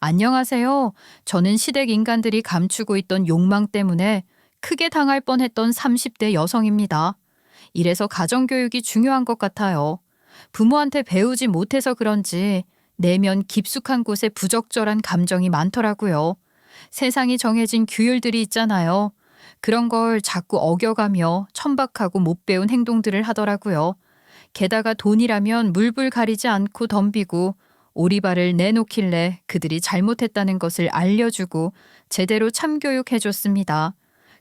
안녕하세요. 저는 시댁 인간들이 감추고 있던 욕망 때문에 크게 당할 뻔했던 30대 여성입니다. 이래서 가정교육이 중요한 것 같아요. 부모한테 배우지 못해서 그런지 내면 깊숙한 곳에 부적절한 감정이 많더라고요. 세상이 정해진 규율들이 있잖아요. 그런 걸 자꾸 어겨가며 천박하고 못 배운 행동들을 하더라고요. 게다가 돈이라면 물불 가리지 않고 덤비고 오리발을 내놓길래 그들이 잘못했다는 것을 알려주고 제대로 참교육해줬습니다.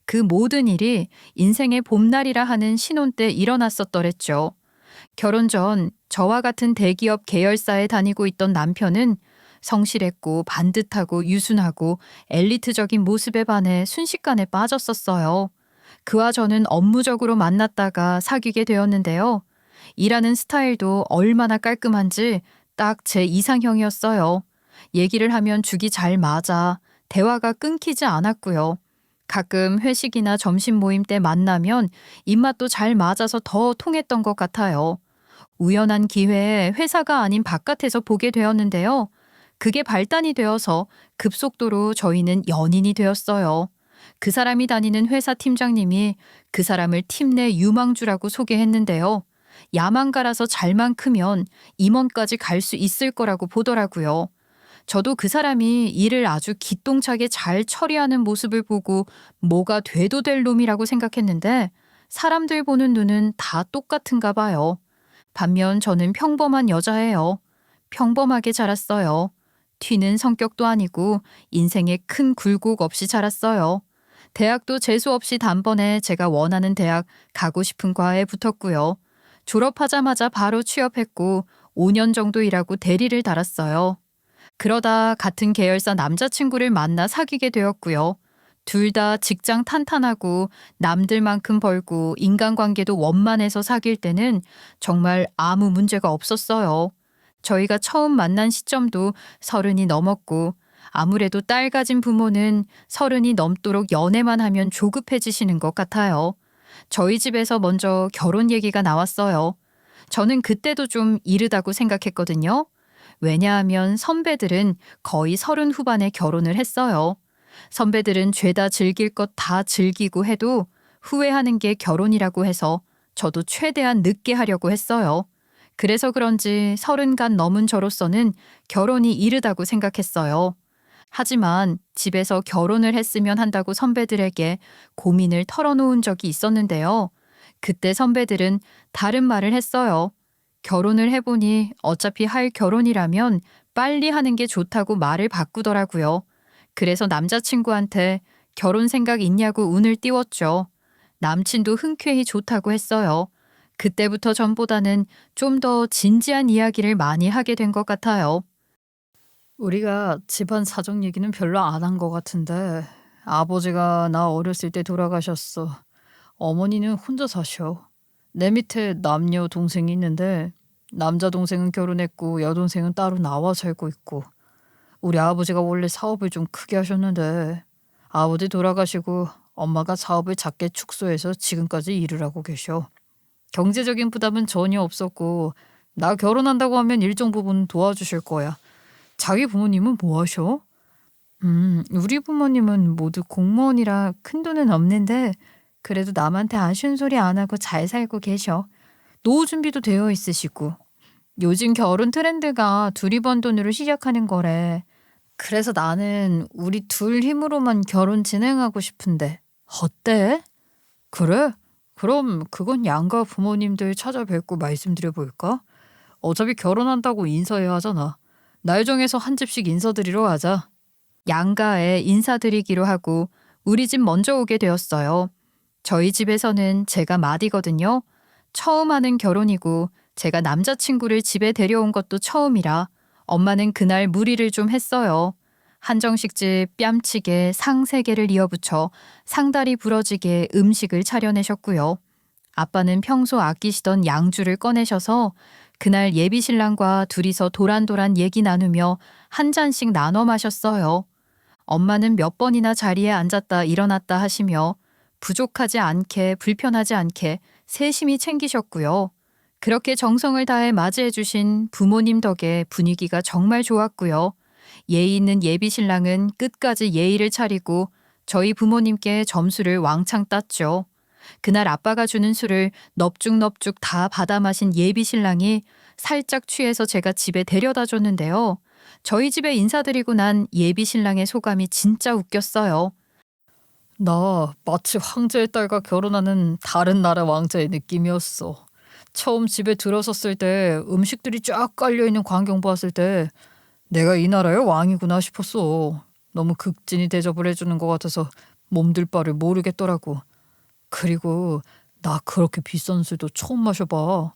그 모든 일이 인생의 봄날이라 하는 신혼 때 일어났었더랬죠. 결혼 전 저와 같은 대기업 계열사에 다니고 있던 남편은 성실했고 반듯하고 유순하고 엘리트적인 모습에 반해 순식간에 빠졌었어요. 그와 저는 업무적으로 만났다가 사귀게 되었는데요. 일하는 스타일도 얼마나 깔끔한지 딱 제 이상형이었어요. 얘기를 하면 죽이 잘 맞아 대화가 끊기지 않았고요. 가끔 회식이나 점심 모임 때 만나면 입맛도 잘 맞아서 더 통했던 것 같아요. 우연한 기회에 회사가 아닌 바깥에서 보게 되었는데요. 그게 발단이 되어서 급속도로 저희는 연인이 되었어요. 그 사람이 다니는 회사 팀장님이 그 사람을 팀 내 유망주라고 소개했는데요. 야망가라서 잘만 크면 임원까지 갈 수 있을 거라고 보더라고요. 저도 그 사람이 일을 아주 기똥차게 잘 처리하는 모습을 보고 뭐가 돼도 될 놈이라고 생각했는데 사람들 보는 눈은 다 똑같은가 봐요. 반면 저는 평범한 여자예요. 평범하게 자랐어요. 튀는 성격도 아니고 인생에 큰 굴곡 없이 자랐어요. 대학도 재수 없이 단번에 제가 원하는 대학 가고 싶은 과에 붙었고요. 졸업하자마자 바로 취업했고 5년 정도 일하고 대리를 달았어요. 그러다 같은 계열사 남자친구를 만나 사귀게 되었고요. 둘 다 직장 탄탄하고 남들만큼 벌고 인간관계도 원만해서 사귈 때는 정말 아무 문제가 없었어요. 저희가 처음 만난 시점도 30이 넘었고 아무래도 딸 가진 부모는 30이 넘도록 연애만 하면 조급해지시는 것 같아요. 저희 집에서 먼저 결혼 얘기가 나왔어요. 저는 그때도 좀 이르다고 생각했거든요. 왜냐하면 선배들은 거의 30 후반에 결혼을 했어요. 선배들은 죄다 즐길 것 다 즐기고 해도 후회하는 게 결혼이라고 해서 저도 최대한 늦게 하려고 했어요. 그래서 그런지 30간 넘은 저로서는 결혼이 이르다고 생각했어요. 하지만 집에서 결혼을 했으면 한다고 선배들에게 고민을 털어놓은 적이 있었는데요. 그때 선배들은 다른 말을 했어요. 결혼을 해보니 어차피 할 결혼이라면 빨리 하는 게 좋다고 말을 바꾸더라고요. 그래서 남자친구한테 결혼 생각 있냐고 운을 띄웠죠. 남친도 흔쾌히 좋다고 했어요. 그때부터 전보다는 좀 더 진지한 이야기를 많이 하게 된 것 같아요. 우리가 집안 사정 얘기는 별로 안 한 것 같은데 아버지가 나 어렸을 때 돌아가셨어. 어머니는 혼자 사셔. 내 밑에 남녀 동생이 있는데 남자 동생은 결혼했고 여동생은 따로 나와 살고 있고 우리 아버지가 원래 사업을 좀 크게 하셨는데 아버지 돌아가시고 엄마가 사업을 작게 축소해서 지금까지 일을 하고 계셔. 경제적인 부담은 전혀 없었고 나 결혼한다고 하면 일정 부분 도와주실 거야. 자기 부모님은 뭐 하셔? 우리 부모님은 모두 공무원이라 큰돈은 없는데 그래도 남한테 아쉬운 소리 안 하고 잘 살고 계셔. 노후 준비도 되어 있으시고. 요즘 결혼 트렌드가 둘이 번 돈으로 시작하는 거래. 그래서 나는 우리 둘 힘으로만 결혼 진행하고 싶은데 어때? 그래? 그럼 그건 양가 부모님들 찾아뵙고 말씀드려 볼까? 어차피 결혼한다고 인사해야 하잖아. 날 정해서 한 집씩 인사드리러 가자. 양가에 인사드리기로 하고 우리 집 먼저 오게 되었어요. 저희 집에서는 제가 맏이거든요. 처음 하는 결혼이고 제가 남자친구를 집에 데려온 것도 처음이라 엄마는 그날 무리를 좀 했어요. 한정식집 뺨치게 상 3개를 이어붙여 상다리 부러지게 음식을 차려내셨고요. 아빠는 평소 아끼시던 양주를 꺼내셔서 그날 예비신랑과 둘이서 도란도란 얘기 나누며 한 잔씩 나눠 마셨어요. 엄마는 몇 번이나 자리에 앉았다 일어났다 하시며 부족하지 않게 불편하지 않게 세심히 챙기셨고요. 그렇게 정성을 다해 맞이해 주신 부모님 덕에 분위기가 정말 좋았고요. 예의 있는 예비 신랑은 끝까지 예의를 차리고 저희 부모님께 점수를 왕창 땄죠. 그날 아빠가 주는 술을 넙죽넙죽 다 받아 마신 예비 신랑이 살짝 취해서 제가 집에 데려다 줬는데요. 저희 집에 인사드리고 난 예비 신랑의 소감이 진짜 웃겼어요. 나 마치 황제의 딸과 결혼하는 다른 나라 왕자의 느낌이었어. 처음 집에 들어섰을 때 음식들이 쫙 깔려있는 광경 보았을 때 내가 이 나라의 왕이구나 싶었어. 너무 극진히 대접을 해주는 것 같아서 몸둘 바를 모르겠더라고. 그리고 나 그렇게 비싼 술도 처음 마셔봐.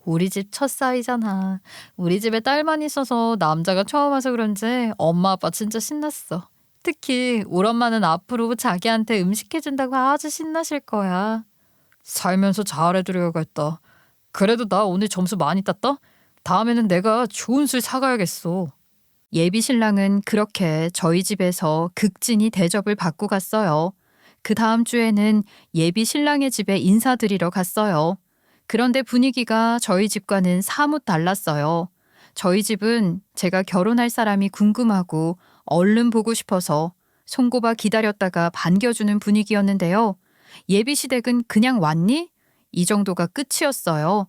우리 집 첫 사위잖아. 우리 집에 딸만 있어서 남자가 처음 와서 그런지 엄마 아빠 진짜 신났어. 특히 우리 엄마는 앞으로 자기한테 음식 해준다고 아주 신나실 거야. 살면서 잘해드려야겠다. 그래도 나 오늘 점수 많이 땄다? 다음에는 내가 좋은 술 사가야겠어. 예비 신랑은 그렇게 저희 집에서 극진히 대접을 받고 갔어요. 그 다음 주에는 예비 신랑의 집에 인사드리러 갔어요. 그런데 분위기가 저희 집과는 사뭇 달랐어요. 저희 집은 제가 결혼할 사람이 궁금하고 얼른 보고 싶어서 손꼽아 기다렸다가 반겨주는 분위기였는데요. 예비 시댁은 그냥 왔니? 이 정도가 끝이었어요.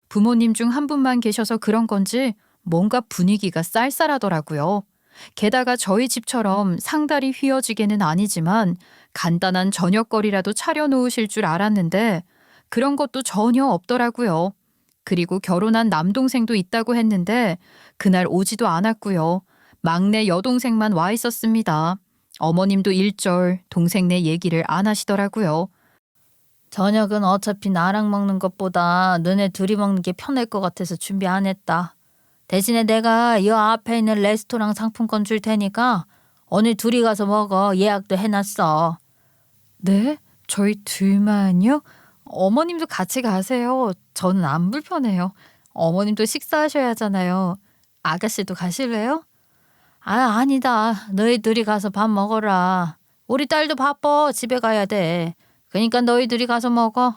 부모님 중 한 분만 계셔서 그런 건지 뭔가 분위기가 쌀쌀하더라고요. 게다가 저희 집처럼 상다리 휘어지게는 아니지만 간단한 저녁거리라도 차려놓으실 줄 알았는데 그런 것도 전혀 없더라고요. 그리고 결혼한 남동생도 있다고 했는데 그날 오지도 않았고요. 막내 여동생만 와 있었습니다. 어머님도 일절 동생네 얘기를 안 하시더라고요. 저녁은 어차피 나랑 먹는 것보다 너네 둘이 먹는 게 편할 것 같아서 준비 안 했다. 대신에 내가 이 앞에 있는 레스토랑 상품권 줄 테니까 오늘 둘이 가서 먹어. 예약도 해놨어. 네? 저희 둘만요? 어머님도 같이 가세요. 저는 안 불편해요. 어머님도 식사하셔야 하잖아요. 아가씨도 가실래요? 아니다. 너희들이 가서 밥 먹어라. 우리 딸도 바빠. 집에 가야 돼. 그러니까 너희들이 가서 먹어.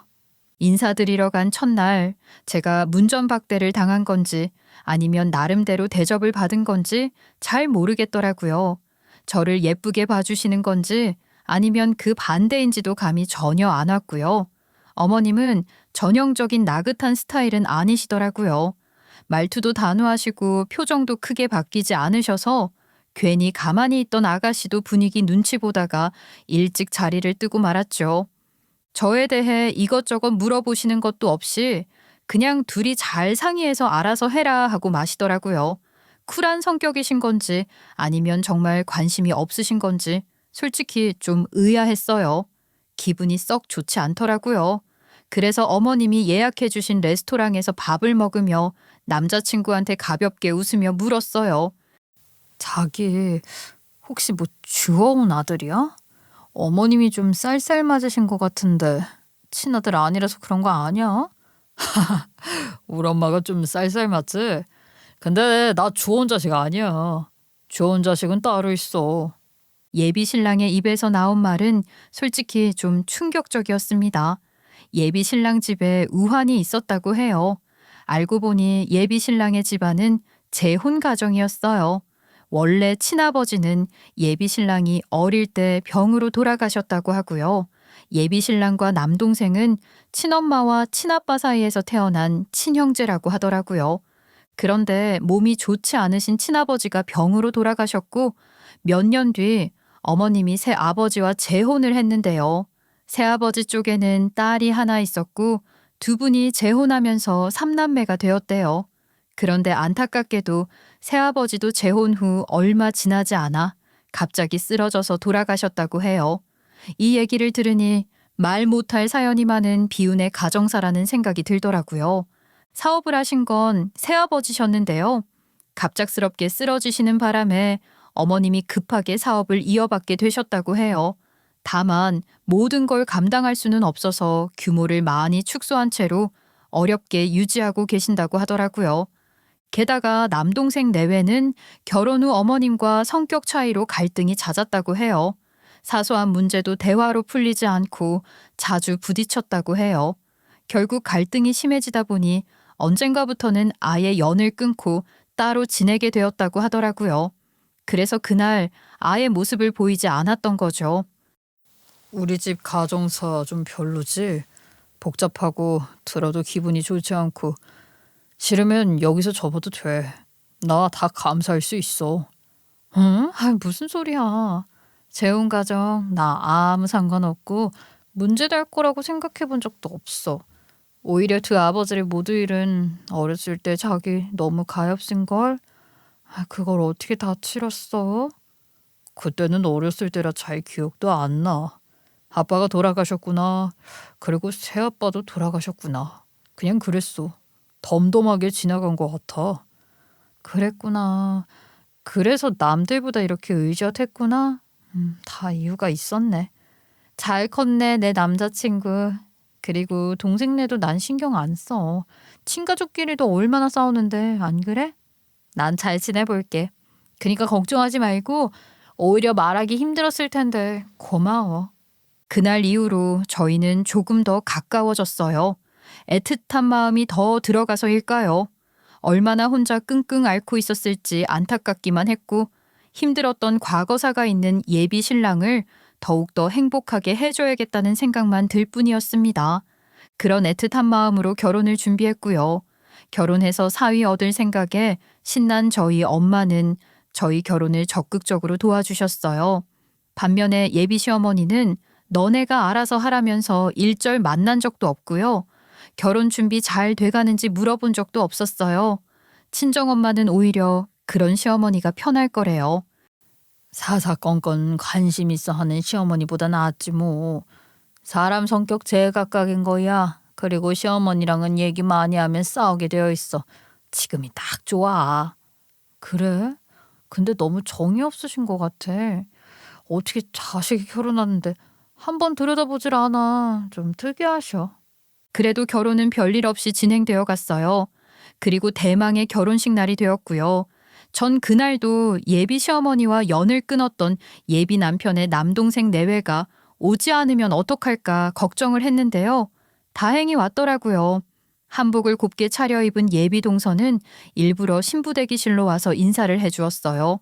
인사드리러 간 첫날 제가 문전박대를 당한 건지 아니면 나름대로 대접을 받은 건지 잘 모르겠더라고요. 저를 예쁘게 봐주시는 건지 아니면 그 반대인지도 감이 전혀 안 왔고요. 어머님은 전형적인 나긋한 스타일은 아니시더라고요. 말투도 단호하시고 표정도 크게 바뀌지 않으셔서 괜히 가만히 있던 아가씨도 분위기 눈치 보다가 일찍 자리를 뜨고 말았죠. 저에 대해 이것저것 물어보시는 것도 없이 그냥 둘이 잘 상의해서 알아서 해라 하고 마시더라고요. 쿨한 성격이신 건지 아니면 정말 관심이 없으신 건지 솔직히 좀 의아했어요. 기분이 썩 좋지 않더라고요. 그래서 어머님이 예약해 주신 레스토랑에서 밥을 먹으며 남자친구한테 가볍게 웃으며 물었어요. 자기 혹시 뭐 주워온 아들이야? 어머님이 좀 쌀쌀 맞으신 것 같은데 친아들 아니라서 그런 거 아니야? 우리 엄마가 좀 쌀쌀 맞지? 근데 나 주워온 자식 아니야. 주워온 자식은 따로 있어. 예비 신랑의 입에서 나온 말은 솔직히 좀 충격적이었습니다. 예비 신랑 집에 우환이 있었다고 해요. 알고 보니 예비 신랑의 집안은 재혼 가정이었어요. 원래 친아버지는 예비 신랑이 어릴 때 병으로 돌아가셨다고 하고요. 예비 신랑과 남동생은 친엄마와 친아빠 사이에서 태어난 친형제라고 하더라고요. 그런데 몸이 좋지 않으신 친아버지가 병으로 돌아가셨고 몇 년 뒤 어머님이 새아버지와 재혼을 했는데요. 새아버지 쪽에는 딸이 하나 있었고 두 분이 재혼하면서 삼남매가 되었대요. 그런데 안타깝게도 새아버지도 재혼 후 얼마 지나지 않아 갑자기 쓰러져서 돌아가셨다고 해요. 이 얘기를 들으니 말 못할 사연이 많은 비운의 가정사라는 생각이 들더라고요. 사업을 하신 건 새아버지셨는데요. 갑작스럽게 쓰러지시는 바람에 어머님이 급하게 사업을 이어받게 되셨다고 해요. 다만 모든 걸 감당할 수는 없어서 규모를 많이 축소한 채로 어렵게 유지하고 계신다고 하더라고요. 게다가 남동생 내외는 결혼 후 어머님과 성격 차이로 갈등이 잦았다고 해요. 사소한 문제도 대화로 풀리지 않고 자주 부딪혔다고 해요. 결국 갈등이 심해지다 보니 언젠가부터는 아예 연을 끊고 따로 지내게 되었다고 하더라고요. 그래서 그날 아예 모습을 보이지 않았던 거죠. 우리 집 가정사 좀 별로지? 복잡하고 들어도 기분이 좋지 않고. 싫으면 여기서 접어도 돼. 나 다 감사할 수 있어. 응? 아, 무슨 소리야. 재혼 가정 나 아무 상관없고 문제될 거라고 생각해 본 적도 없어. 오히려 두 아버지를 모두 잃은 어렸을 때 자기 너무 가엾은걸. 그걸 어떻게 다 치렀어? 그때는 어렸을 때라 잘 기억도 안 나. 아빠가 돌아가셨구나. 그리고 새아빠도 돌아가셨구나. 그냥 그랬어. 덤덤하게 지나간 것 같아. 그랬구나. 그래서 남들보다 이렇게 의젓했구나. 다 이유가 있었네. 잘 컸네, 내 남자친구. 그리고 동생네도 난 신경 안 써. 친가족끼리도 얼마나 싸우는데, 안 그래? 난 잘 지내볼게. 그러니까 걱정하지 말고 오히려 말하기 힘들었을 텐데 고마워. 그날 이후로 저희는 조금 더 가까워졌어요. 애틋한 마음이 더 들어가서일까요? 얼마나 혼자 끙끙 앓고 있었을지 안타깝기만 했고 힘들었던 과거사가 있는 예비 신랑을 더욱더 행복하게 해줘야겠다는 생각만 들 뿐이었습니다. 그런 애틋한 마음으로 결혼을 준비했고요. 결혼해서 사위 얻을 생각에 신난 저희 엄마는 저희 결혼을 적극적으로 도와주셨어요. 반면에 예비 시어머니는 너네가 알아서 하라면서 일절 만난 적도 없고요. 결혼 준비 잘 돼가는지 물어본 적도 없었어요. 친정엄마는 오히려 그런 시어머니가 편할 거래요. 사사건건 관심 있어 하는 시어머니보다 낫지 뭐. 사람 성격 제각각인 거야. 그리고 시어머니랑은 얘기 많이 하면 싸우게 되어 있어. 지금이 딱 좋아. 그래? 근데 너무 정이 없으신 것 같아. 어떻게 자식이 결혼하는데 한 번 들여다보질 않아. 좀 특이하셔. 그래도 결혼은 별일 없이 진행되어 갔어요. 그리고 대망의 결혼식 날이 되었고요. 전 그날도 예비 시어머니와 연을 끊었던 예비 남편의 남동생 내외가 오지 않으면 어떡할까 걱정을 했는데요. 다행히 왔더라고요. 한복을 곱게 차려입은 예비 동서는 일부러 신부 대기실로 와서 인사를 해주었어요.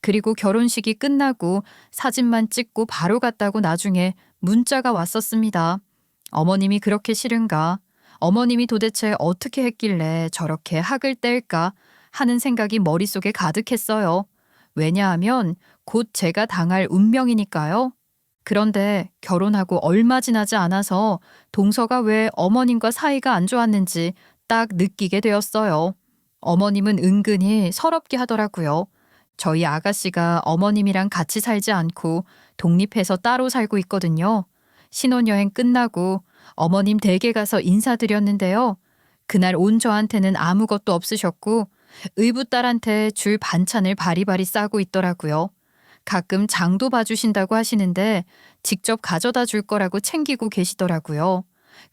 그리고 결혼식이 끝나고 사진만 찍고 바로 갔다고 나중에 문자가 왔었습니다. 어머님이 그렇게 싫은가? 어머님이 도대체 어떻게 했길래 저렇게 학을 뗄까? 하는 생각이 머릿속에 가득했어요. 왜냐하면 곧 제가 당할 운명이니까요. 그런데 결혼하고 얼마 지나지 않아서 동서가 왜 어머님과 사이가 안 좋았는지 딱 느끼게 되었어요. 어머님은 은근히 서럽게 하더라고요. 저희 아가씨가 어머님이랑 같이 살지 않고 독립해서 따로 살고 있거든요. 신혼여행 끝나고 어머님 댁에 가서 인사드렸는데요. 그날 온 저한테는 아무것도 없으셨고 의붓딸한테 줄 반찬을 바리바리 싸고 있더라고요. 가끔 장도 봐주신다고 하시는데 직접 가져다 줄 거라고 챙기고 계시더라고요.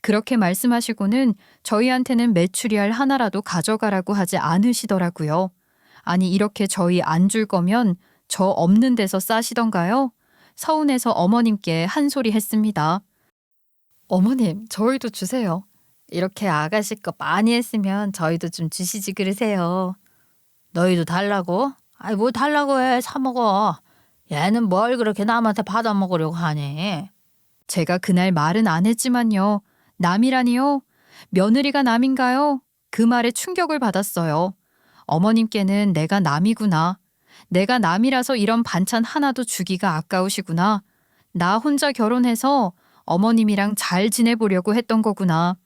그렇게 말씀하시고는 저희한테는 메추리알 하나라도 가져가라고 하지 않으시더라고요. 아니 이렇게 저희 안 줄 거면 저 없는 데서 싸시던가요? 서운해서 어머님께 한 소리 했습니다. 어머님, 저희도 주세요. 이렇게 아가씨 거 많이 했으면 저희도 좀 주시지 그러세요. 너희도 달라고? 아이 뭐 달라고 해. 사 먹어. 얘는 뭘 그렇게 남한테 받아 먹으려고 하니? 제가 그날 말은 안 했지만요. 남이라니요? 며느리가 남인가요? 그 말에 충격을 받았어요. 어머님께는 내가 남이구나. 내가 남이라서 이런 반찬 하나도 주기가 아까우시구나. 나 혼자 결혼해서 어머님이랑 잘 지내보려고 했던 거구나.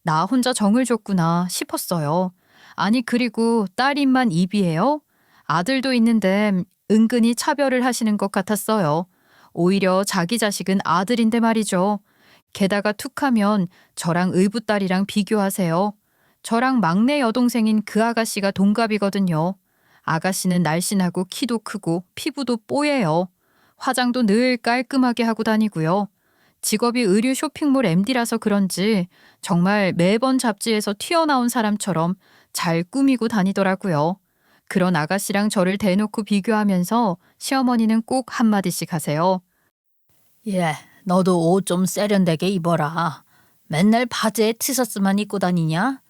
나 혼자 정을 줬구나 싶었어요. 아니 그리고 딸입만 입이에요? 아들도 있는데 은근히 차별을 하시는 것 같았어요. 오히려 자기 자식은 아들인데 말이죠. 게다가 툭하면 저랑 의붓딸이랑 비교하세요. 저랑 막내 여동생인 그 아가씨가 동갑이거든요. 아가씨는 날씬하고 키도 크고 피부도 뽀예요. 화장도 늘 깔끔하게 하고 다니고요. 직업이 의류 쇼핑몰 MD라서 그런지 정말 매번 잡지에서 튀어나온 사람처럼 잘 꾸미고 다니더라고요. 그런 아가씨랑 저를 대놓고 비교하면서 시어머니는 꼭 한마디씩 하세요. 예, 너도 옷 좀 세련되게 입어라. 맨날 바지에 티셔츠만 입고 다니냐?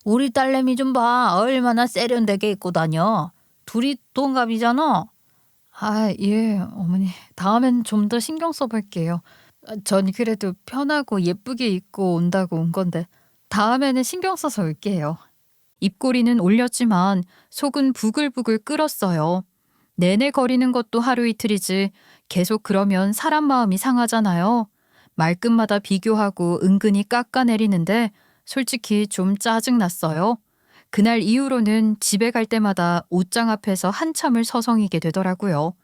우리 딸내미 좀 봐. 얼마나 세련되게 입고 다녀. 둘이 동갑이잖아. 아, 예, 어머니. 다음엔 좀 더 신경 써볼게요. 전 그래도 편하고 예쁘게 입고 온다고 온 건데 다음에는 신경 써서 올게요. 입꼬리는 올렸지만 속은 부글부글 끓었어요. 내내 거리는 것도 하루 이틀이지 계속 그러면 사람 마음이 상하잖아요. 말끝마다 비교하고 은근히 깎아내리는데 솔직히 좀 짜증났어요. 그날 이후로는 집에 갈 때마다 옷장 앞에서 한참을 서성이게 되더라고요.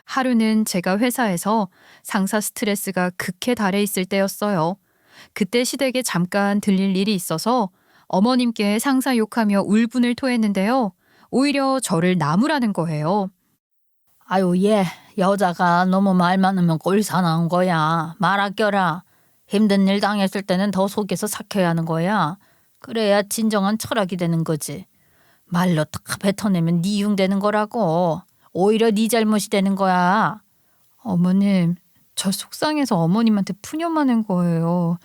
하루는 제가 회사에서 상사 스트레스가 극에 달해 있을 때였어요. 그때 시댁에 잠깐 들릴 일이 있어서 어머님께 상사 욕하며 울분을 토했는데요. 오히려 저를 나무라는 거예요. 아유, 얘 여자가 너무 말 많으면 꼴사나운 거야. 말 아껴라. 힘든 일 당했을 때는 더 속에서 삭혀야 하는 거야. 그래야 진정한 철학이 되는 거지. 말로 다 뱉어내면 네 흉되는 거라고. 오히려 네 잘못이 되는 거야. 어머님, 저 속상해서 어머님한테 푸념하는 거예요.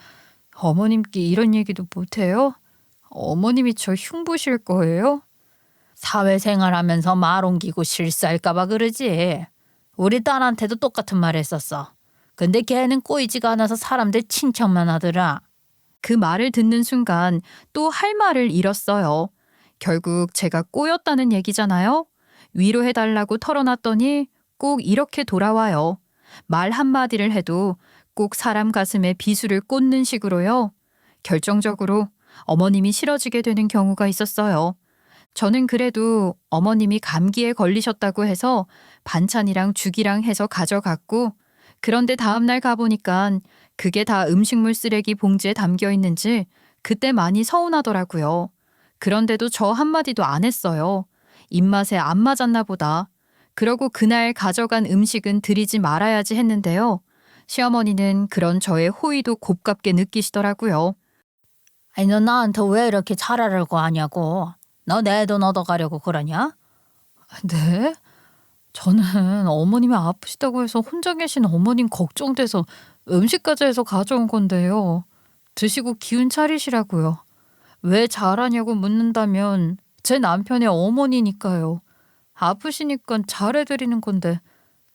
어머님께 이런 얘기도 못해요? 어머님이 저 흉보실 거예요? 사회생활하면서 말 옮기고 실수할까 봐 그러지. 우리 딸한테도 똑같은 말 했었어. 근데 걔는 꼬이지가 않아서 사람들 칭찬만 하더라. 그 말을 듣는 순간 또 할 말을 잃었어요. 결국 제가 꼬였다는 얘기잖아요. 위로해달라고 털어놨더니 꼭 이렇게 돌아와요. 말 한마디를 해도 꼭 사람 가슴에 비수를 꽂는 식으로요. 결정적으로 어머님이 싫어지게 되는 경우가 있었어요. 저는 그래도 어머님이 감기에 걸리셨다고 해서 반찬이랑 죽이랑 해서 가져갔고, 그런데 다음날 가보니까 그게 다 음식물 쓰레기 봉지에 담겨 있는지 그때 많이 서운하더라고요. 그런데도 저 한마디도 안 했어요. 입맛에 안 맞았나 보다. 그러고 그날 가져간 음식은 드리지 말아야지 했는데요. 시어머니는 그런 저의 호의도 곱깝게 느끼시더라고요. 아니 너 나한테 왜 이렇게 잘하려고 하냐고. 너 내 돈 얻어가려고 그러냐? 네? 저는 어머님이 아프시다고 해서 혼자 계신 어머님 걱정돼서 음식까지 해서 가져온 건데요. 드시고 기운 차리시라고요. 왜 잘하냐고 묻는다면 제 남편의 어머니니까요. 아프시니까 잘해드리는 건데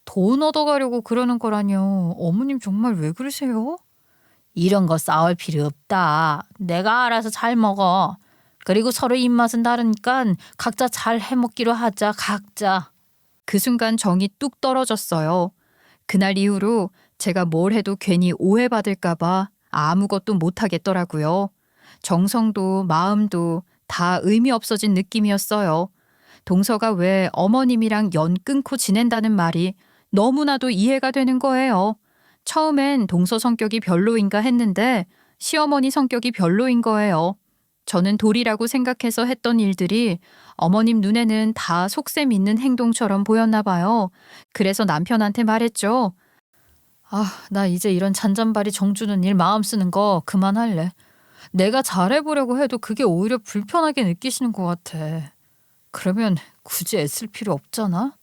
돈 얻어가려고 그러는 거라뇨. 어머님 정말 왜 그러세요? 이런 거 싸울 필요 없다. 내가 알아서 잘 먹어. 그리고 서로 입맛은 다르니까 각자 잘 해먹기로 하자. 각자. 그 순간 정이 뚝 떨어졌어요. 그날 이후로 제가 뭘 해도 괜히 오해받을까봐 아무것도 못하겠더라고요. 정성도 마음도 다 의미 없어진 느낌이었어요. 동서가 왜 어머님이랑 연 끊고 지낸다는 말이 너무나도 이해가 되는 거예요. 처음엔 동서 성격이 별로인가 했는데 시어머니 성격이 별로인 거예요. 저는 도리라고 생각해서 했던 일들이 어머님 눈에는 다 속셈 있는 행동처럼 보였나 봐요. 그래서 남편한테 말했죠. 아, 나 이제 이런 잔잔바리 정주는 일 마음 쓰는 거 그만할래. 내가 잘해보려고 해도 그게 오히려 불편하게 느끼시는 것 같아. 그러면 굳이 애쓸 필요 없잖아?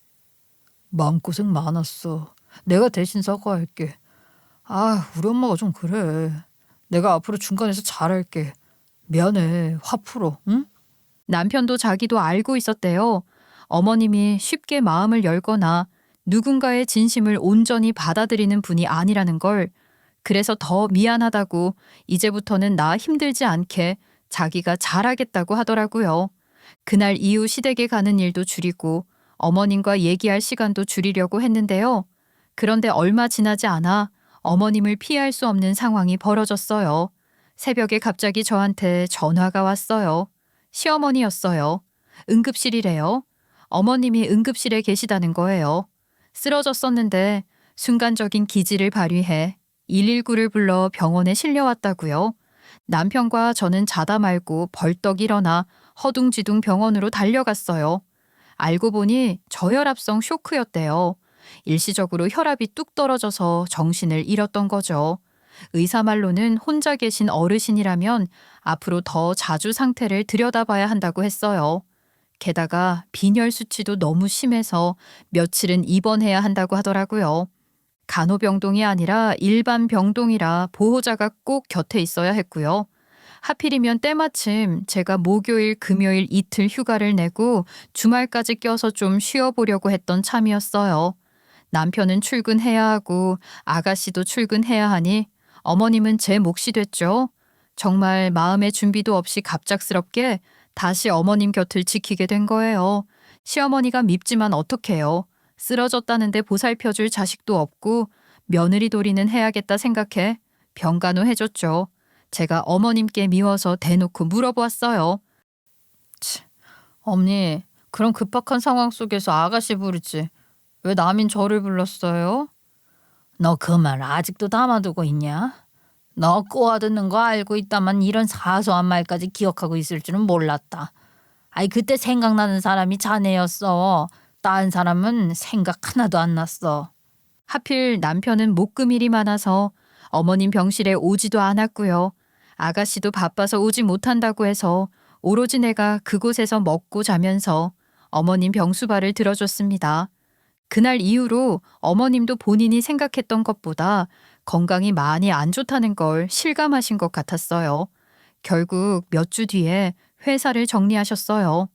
마음고생 많았어. 내가 대신 사과할게. 아, 우리 엄마가 좀 그래. 내가 앞으로 중간에서 잘할게. 미안해. 화 풀어. 응? 남편도 자기도 알고 있었대요. 어머님이 쉽게 마음을 열거나 누군가의 진심을 온전히 받아들이는 분이 아니라는 걸. 그래서 더 미안하다고 이제부터는 나 힘들지 않게 자기가 잘하겠다고 하더라고요. 그날 이후 시댁에 가는 일도 줄이고 어머님과 얘기할 시간도 줄이려고 했는데요. 그런데 얼마 지나지 않아 어머님을 피할 수 없는 상황이 벌어졌어요. 새벽에 갑자기 저한테 전화가 왔어요. 시어머니였어요. 응급실이래요. 어머님이 응급실에 계시다는 거예요. 쓰러졌었는데 순간적인 기지를 발휘해 119를 불러 병원에 실려왔다고요. 남편과 저는 자다 말고 벌떡 일어나 허둥지둥 병원으로 달려갔어요. 알고 보니 저혈압성 쇼크였대요. 일시적으로 혈압이 뚝 떨어져서 정신을 잃었던 거죠. 의사 말로는 혼자 계신 어르신이라면 앞으로 더 자주 상태를 들여다봐야 한다고 했어요. 게다가 빈혈 수치도 너무 심해서 며칠은 입원해야 한다고 하더라고요. 간호병동이 아니라 일반 병동이라 보호자가 꼭 곁에 있어야 했고요. 하필이면 때마침 제가 목요일, 금요일 이틀 휴가를 내고 주말까지 껴서 좀 쉬어보려고 했던 참이었어요. 남편은 출근해야 하고 아가씨도 출근해야 하니 어머님은 제 몫이 됐죠. 정말 마음의 준비도 없이 갑작스럽게 다시 어머님 곁을 지키게 된 거예요. 시어머니가 밉지만 어떡해요. 쓰러졌다는데 보살펴줄 자식도 없고 며느리 도리는 해야겠다 생각해 병간호 해줬죠. 제가 어머님께 미워서 대놓고 물어보았어요. 어머니, 그런 급박한 상황 속에서 아가씨 부르지. 왜 남인 저를 불렀어요? 너 그 말 아직도 담아두고 있냐? 너 꼬아듣는 거 알고 있다만 이런 사소한 말까지 기억하고 있을 줄은 몰랐다. 아이, 그때 생각나는 사람이 자네였어. 다른 사람은 생각 하나도 안 났어. 하필 남편은 목금일이 많아서 어머님 병실에 오지도 않았고요. 아가씨도 바빠서 오지 못한다고 해서 오로지 내가 그곳에서 먹고 자면서 어머님 병수발을 들어줬습니다. 그날 이후로 어머님도 본인이 생각했던 것보다 건강이 많이 안 좋다는 걸 실감하신 것 같았어요. 결국 몇 주 뒤에 회사를 정리하셨어요.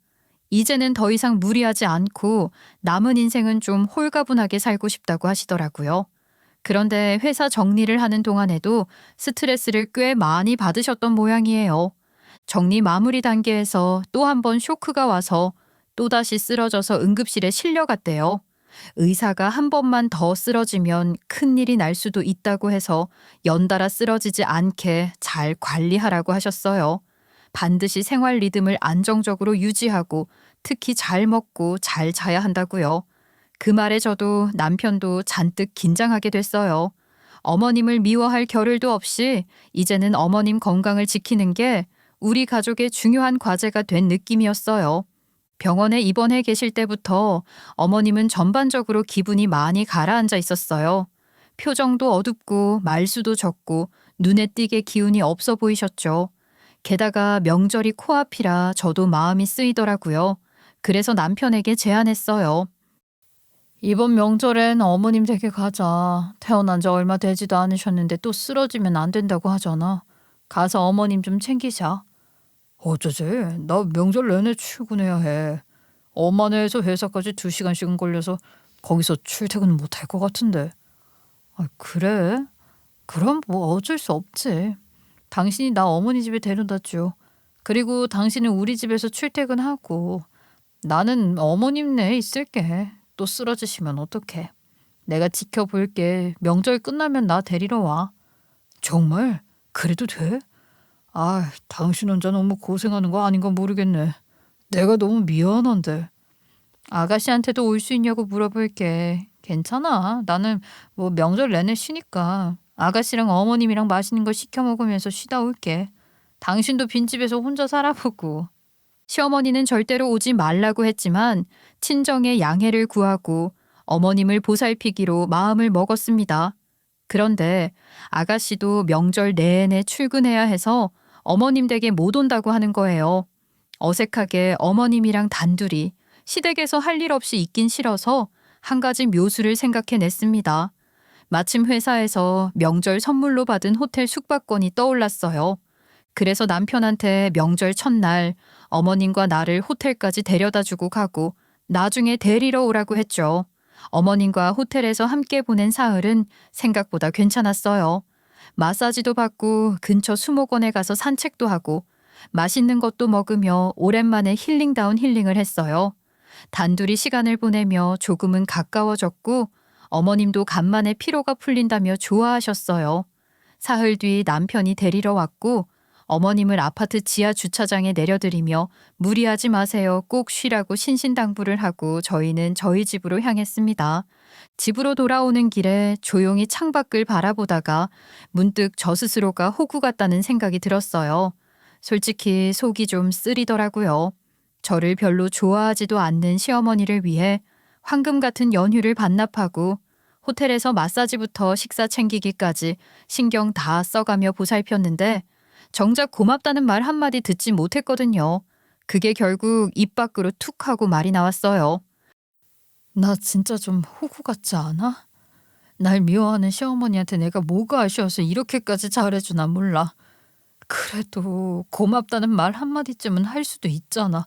이제는 더 이상 무리하지 않고 남은 인생은 좀 홀가분하게 살고 싶다고 하시더라고요. 그런데 회사 정리를 하는 동안에도 스트레스를 꽤 많이 받으셨던 모양이에요. 정리 마무리 단계에서 또 한 번 쇼크가 와서 또다시 쓰러져서 응급실에 실려갔대요. 의사가 한 번만 더 쓰러지면 큰일이 날 수도 있다고 해서 연달아 쓰러지지 않게 잘 관리하라고 하셨어요. 반드시 생활 리듬을 안정적으로 유지하고 특히 잘 먹고 잘 자야 한다고요. 그 말에 저도 남편도 잔뜩 긴장하게 됐어요. 어머님을 미워할 겨를도 없이 이제는 어머님 건강을 지키는 게 우리 가족의 중요한 과제가 된 느낌이었어요. 병원에 입원해 계실 때부터 어머님은 전반적으로 기분이 많이 가라앉아 있었어요. 표정도 어둡고 말수도 적고 눈에 띄게 기운이 없어 보이셨죠. 게다가 명절이 코앞이라 저도 마음이 쓰이더라고요. 그래서 남편에게 제안했어요. 이번 명절엔 어머님 댁에 가자. 태어난 지 얼마 되지도 않으셨는데 또 쓰러지면 안 된다고 하잖아. 가서 어머님 좀 챙기자. 어쩌지? 나 명절 내내 출근해야 해. 엄마네에서 회사까지 2시간씩은 걸려서 거기서 출퇴근 못 할 것 같은데. 아, 그래? 그럼 뭐 어쩔 수 없지. 당신이 나 어머니 집에 데려다 줘. 그리고 당신은 우리 집에서 출퇴근하고 나는 어머님네 있을게. 또 쓰러지시면 어떡해. 내가 지켜볼게. 명절 끝나면 나 데리러 와. 정말? 그래도 돼? 아, 당신 혼자 너무 고생하는 거 아닌가 모르겠네. 내가 너무 미안한데. 아가씨한테도 올 수 있냐고 물어볼게. 괜찮아. 나는 뭐 명절 내내 쉬니까 아가씨랑 어머님이랑 맛있는 거 시켜 먹으면서 쉬다 올게. 당신도 빈집에서 혼자 살아보고. 시어머니는 절대로 오지 말라고 했지만 친정의 양해를 구하고 어머님을 보살피기로 마음을 먹었습니다. 그런데 아가씨도 명절 내내 출근해야 해서 어머님 댁에 못 온다고 하는 거예요. 어색하게 어머님이랑 단둘이 시댁에서 할 일 없이 있긴 싫어서 한 가지 묘수를 생각해냈습니다. 마침 회사에서 명절 선물로 받은 호텔 숙박권이 떠올랐어요. 그래서 남편한테 명절 첫날 어머님과 나를 호텔까지 데려다 주고 가고 나중에 데리러 오라고 했죠. 어머님과 호텔에서 함께 보낸 사흘은 생각보다 괜찮았어요. 마사지도 받고 근처 수목원에 가서 산책도 하고 맛있는 것도 먹으며 오랜만에 힐링다운 힐링을 했어요. 단둘이 시간을 보내며 조금은 가까워졌고 어머님도 간만에 피로가 풀린다며 좋아하셨어요. 사흘 뒤 남편이 데리러 왔고 어머님을 아파트 지하 주차장에 내려드리며 무리하지 마세요. 꼭 쉬라고 신신당부를 하고 저희는 저희 집으로 향했습니다. 집으로 돌아오는 길에 조용히 창밖을 바라보다가 문득 저 스스로가 호구 같다는 생각이 들었어요. 솔직히 속이 좀 쓰리더라고요. 저를 별로 좋아하지도 않는 시어머니를 위해 황금 같은 연휴를 반납하고 호텔에서 마사지부터 식사 챙기기까지 신경 다 써가며 보살폈는데 정작 고맙다는 말 한마디 듣지 못했거든요. 그게 결국 입 밖으로 툭 하고 말이 나왔어요. 나 진짜 좀 호구 같지 않아? 날 미워하는 시어머니한테 내가 뭐가 아쉬워서 이렇게까지 잘해주나 몰라. 그래도 고맙다는 말 한마디쯤은 할 수도 있잖아.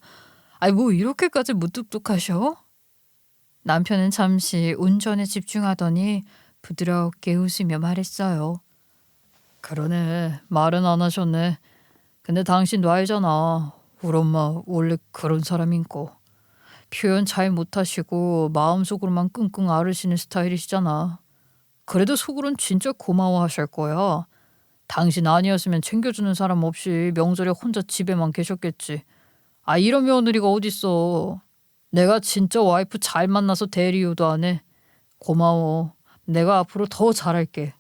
아이, 뭐 이렇게까지 무뚝뚝하셔? 남편은 잠시 운전에 집중하더니 부드럽게 웃으며 말했어요. 그러네. 말은 안 하셨네. 근데 당신도 알잖아. 우리 엄마 원래 그런 사람인거. 표현 잘 못하시고 마음속으로만 끙끙 앓으시는 스타일이시잖아. 그래도 속으론 진짜 고마워하실 거야. 당신 아니었으면 챙겨주는 사람 없이 명절에 혼자 집에만 계셨겠지. 아, 이런 며느리가 어딨어. 내가 진짜 와이프 잘 만나서 대리효도 안 해. 고마워. 내가 앞으로 더 잘할게.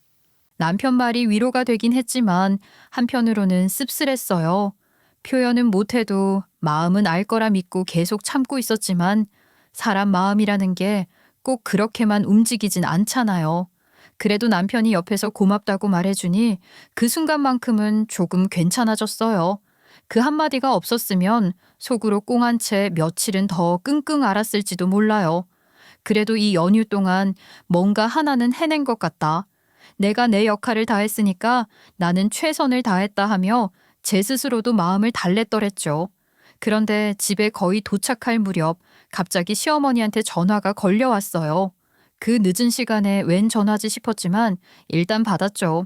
남편 말이 위로가 되긴 했지만 한편으로는 씁쓸했어요. 표현은 못해도 마음은 알 거라 믿고 계속 참고 있었지만 사람 마음이라는 게 꼭 그렇게만 움직이진 않잖아요. 그래도 남편이 옆에서 고맙다고 말해주니 그 순간만큼은 조금 괜찮아졌어요. 그 한마디가 없었으면 속으로 꽁한 채 며칠은 더 끙끙 앓았을지도 몰라요. 그래도 이 연휴 동안 뭔가 하나는 해낸 것 같다. 내가 내 역할을 다했으니까 나는 최선을 다했다 하며 제 스스로도 마음을 달랬더랬죠. 그런데 집에 거의 도착할 무렵 갑자기 시어머니한테 전화가 걸려왔어요. 그 늦은 시간에 웬 전화지 싶었지만 일단 받았죠.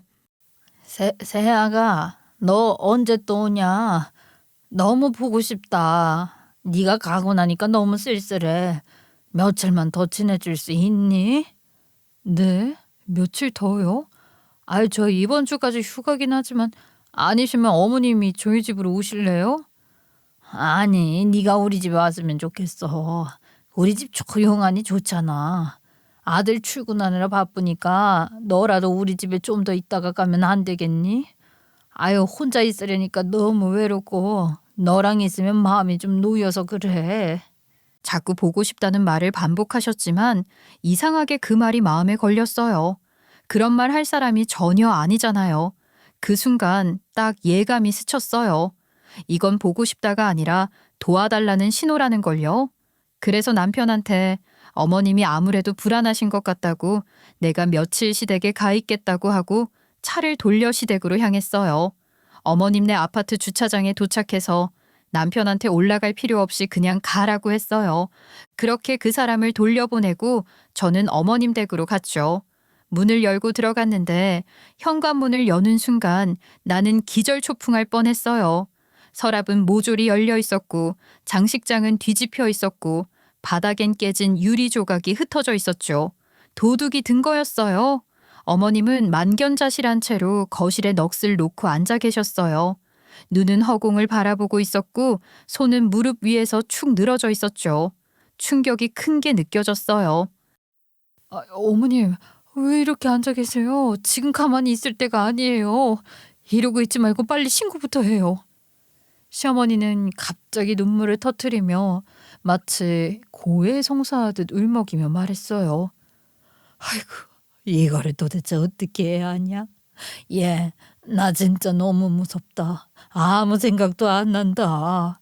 세아가 너 언제 또 오냐? 너무 보고 싶다. 네가 가고 나니까 너무 쓸쓸해. 며칠만 더 지내줄 수 있니? 네? 며칠 더요? 아이, 저 이번 주까지 휴가긴 하지만 아니시면 어머님이 저희 집으로 오실래요? 아니, 네가 우리 집에 왔으면 좋겠어. 우리 집 조용하니 좋잖아. 아들 출근하느라 바쁘니까 너라도 우리 집에 좀 더 있다가 가면 안 되겠니? 아유, 혼자 있으려니까 너무 외롭고 너랑 있으면 마음이 좀 놓여서 그래. 자꾸 보고 싶다는 말을 반복하셨지만 이상하게 그 말이 마음에 걸렸어요. 그런 말 할 사람이 전혀 아니잖아요. 그 순간 딱 예감이 스쳤어요. 이건 보고 싶다가 아니라 도와달라는 신호라는 걸요. 그래서 남편한테 어머님이 아무래도 불안하신 것 같다고 내가 며칠 시댁에 가 있겠다고 하고 차를 돌려 시댁으로 향했어요. 어머님네 아파트 주차장에 도착해서 남편한테 올라갈 필요 없이 그냥 가라고 했어요. 그렇게 그 사람을 돌려보내고 저는 어머님 댁으로 갔죠. 문을 열고 들어갔는데 현관문을 여는 순간 나는 기절초풍할 뻔했어요. 서랍은 모조리 열려 있었고 장식장은 뒤집혀 있었고 바닥엔 깨진 유리 조각이 흩어져 있었죠. 도둑이 든 거였어요. 어머님은 만견자실한 채로 거실에 넋을 놓고 앉아 계셨어요. 눈은 허공을 바라보고 있었고 손은 무릎 위에서 축 늘어져 있었죠. 충격이 큰 게 느껴졌어요. 어머님, 왜 이렇게 앉아 계세요? 지금 가만히 있을 때가 아니에요. 이러고 있지 말고 빨리 신고부터 해요. 시어머니는 갑자기 눈물을 터뜨리며 마치 고해성사하듯 울먹이며 말했어요. 아이고, 이거를 도대체 어떻게 해야 하냐? 얘, 나 진짜 너무 무섭다. 아무 생각도 안 난다.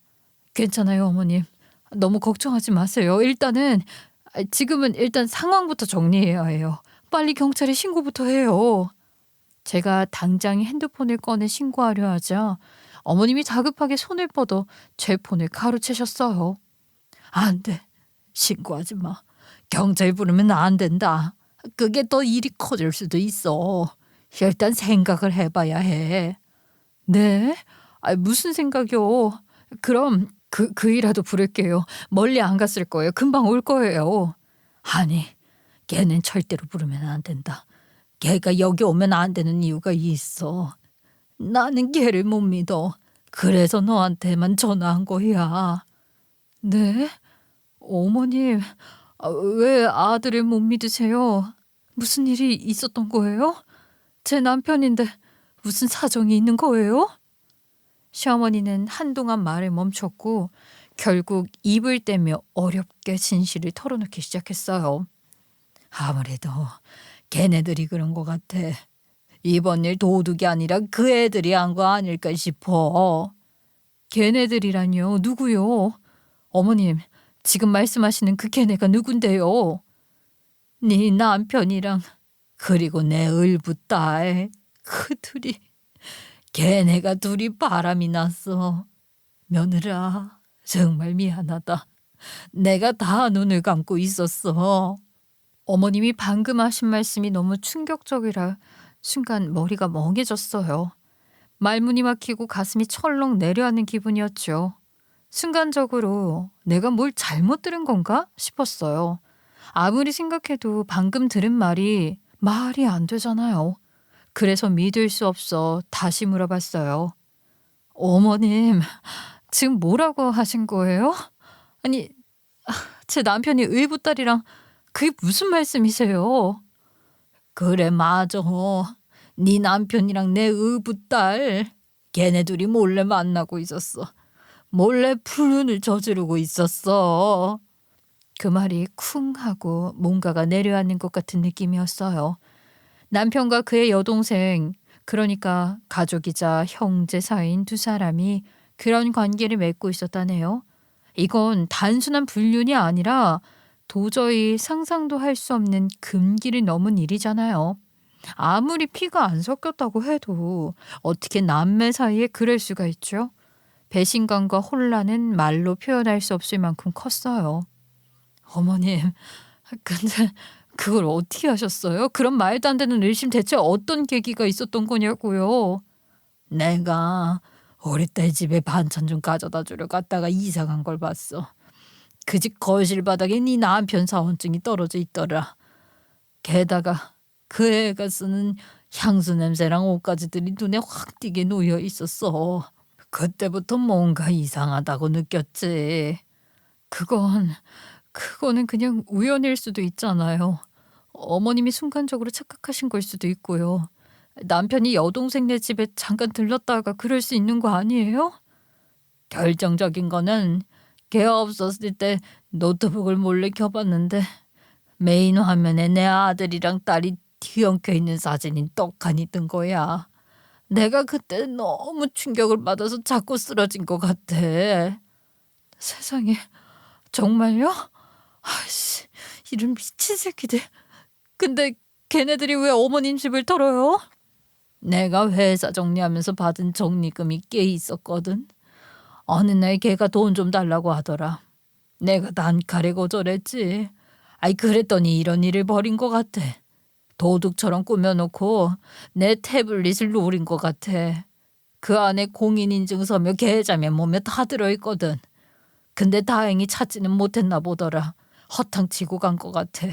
괜찮아요, 어머님. 너무 걱정하지 마세요. 지금은 일단 상황부터 정리해야 해요. 빨리 경찰에 신고부터 해요. 제가 당장 핸드폰을 꺼내 신고하려 하자 어머님이 다급하게 손을 뻗어 제 폰을 가로채셨어요. 안 돼. 신고하지 마. 경찰 부르면 안 된다. 그게 더 일이 커질 수도 있어. 일단 생각을 해봐야 해. 네? 무슨 생각이요? 그럼 그이라도 부를게요. 멀리 안 갔을 거예요. 금방 올 거예요. 아니, 걔는 절대로 부르면 안 된다. 걔가 여기 오면 안 되는 이유가 있어. 나는 걔를 못 믿어. 그래서 너한테만 전화한 거야. 네? 어머님, 왜 아들을 못 믿으세요? 무슨 일이 있었던 거예요? 제 남편인데 무슨 사정이 있는 거예요? 시어머니는 한동안 말을 멈췄고 결국 입을 떼며 어렵게 진실을 털어놓기 시작했어요. 아무래도 걔네들이 그런 것 같아. 이번 일 도둑이 아니라 그 애들이 한 거 아닐까 싶어. 걔네들이란요? 누구요? 어머님, 지금 말씀하시는 그 걔네가 누군데요? 네 남편이랑 그리고 내 을부 딸, 그 둘이, 걔네가 둘이 바람이 났어. 며느라, 정말 미안하다. 내가 다 눈을 감고 있었어. 어머님이 방금 하신 말씀이 너무 충격적이라 순간 머리가 멍해졌어요. 말문이 막히고 가슴이 철렁 내려앉는 기분이었죠. 순간적으로 내가 뭘 잘못 들은 건가 싶었어요. 아무리 생각해도 방금 들은 말이 안 되잖아요. 그래서 믿을 수 없어 다시 물어봤어요. 어머님, 지금 뭐라고 하신 거예요? 아니, 제 남편이 의붓딸이랑 그게 무슨 말씀이세요? 그래 맞아. 네 남편이랑 내 의붓딸 걔네 둘이 몰래 만나고 있었어. 몰래 불륜을 저지르고 있었어. 그 말이 쿵 하고 뭔가가 내려앉는 것 같은 느낌이었어요. 남편과 그의 여동생, 그러니까 가족이자 형제 사이인 두 사람이 그런 관계를 맺고 있었다네요. 이건 단순한 불륜이 아니라 도저히 상상도 할 수 없는 금기를 넘은 일이잖아요. 아무리 피가 안 섞였다고 해도 어떻게 남매 사이에 그럴 수가 있죠? 배신감과 혼란은 말로 표현할 수 없을 만큼 컸어요. 어머님, 근데 그걸 어떻게 하셨어요? 그런 말도 안 되는 의심 대체 어떤 계기가 있었던 거냐고요? 내가 우리 딸 집에 반찬 좀 가져다 주러 갔다가 이상한 걸 봤어. 그 집 거실 바닥에 네 남편 사원증이 떨어져 있더라. 게다가 그 애가 쓰는 향수 냄새랑 옷가지들이 눈에 확 띄게 놓여 있었어. 그때부터 뭔가 이상하다고 느꼈지. 그거는 그냥 우연일 수도 있잖아요. 어머님이 순간적으로 착각하신 걸 수도 있고요. 남편이 여동생네 집에 잠깐 들렀다가 그럴 수 있는 거 아니에요? 결정적인 거는 걔 없었을 때 노트북을 몰래 켜봤는데 메인 화면에 내 아들이랑 딸이 뒤엉켜 있는 사진이 떡하니 뜬 거야. 내가 그때 너무 충격을 받아서 자꾸 쓰러진 것 같아. 세상에, 정말요? 아이씨, 이런 미친 새끼들. 근데 걔네들이 왜 어머님 집을 털어요? 내가 회사 정리하면서 받은 적립금이 꽤 있었거든. 어느 날 걔가 돈 좀 달라고 하더라. 내가 단칼에 거절했지. 아이 그랬더니 이런 일을 벌인 것 같아. 도둑처럼 꾸며놓고 내 태블릿을 노린 것 같아. 그 안에 공인인증서며 계좌며 뭐며 다 들어있거든. 근데 다행히 찾지는 못했나 보더라. 허탕치고 간 것 같아.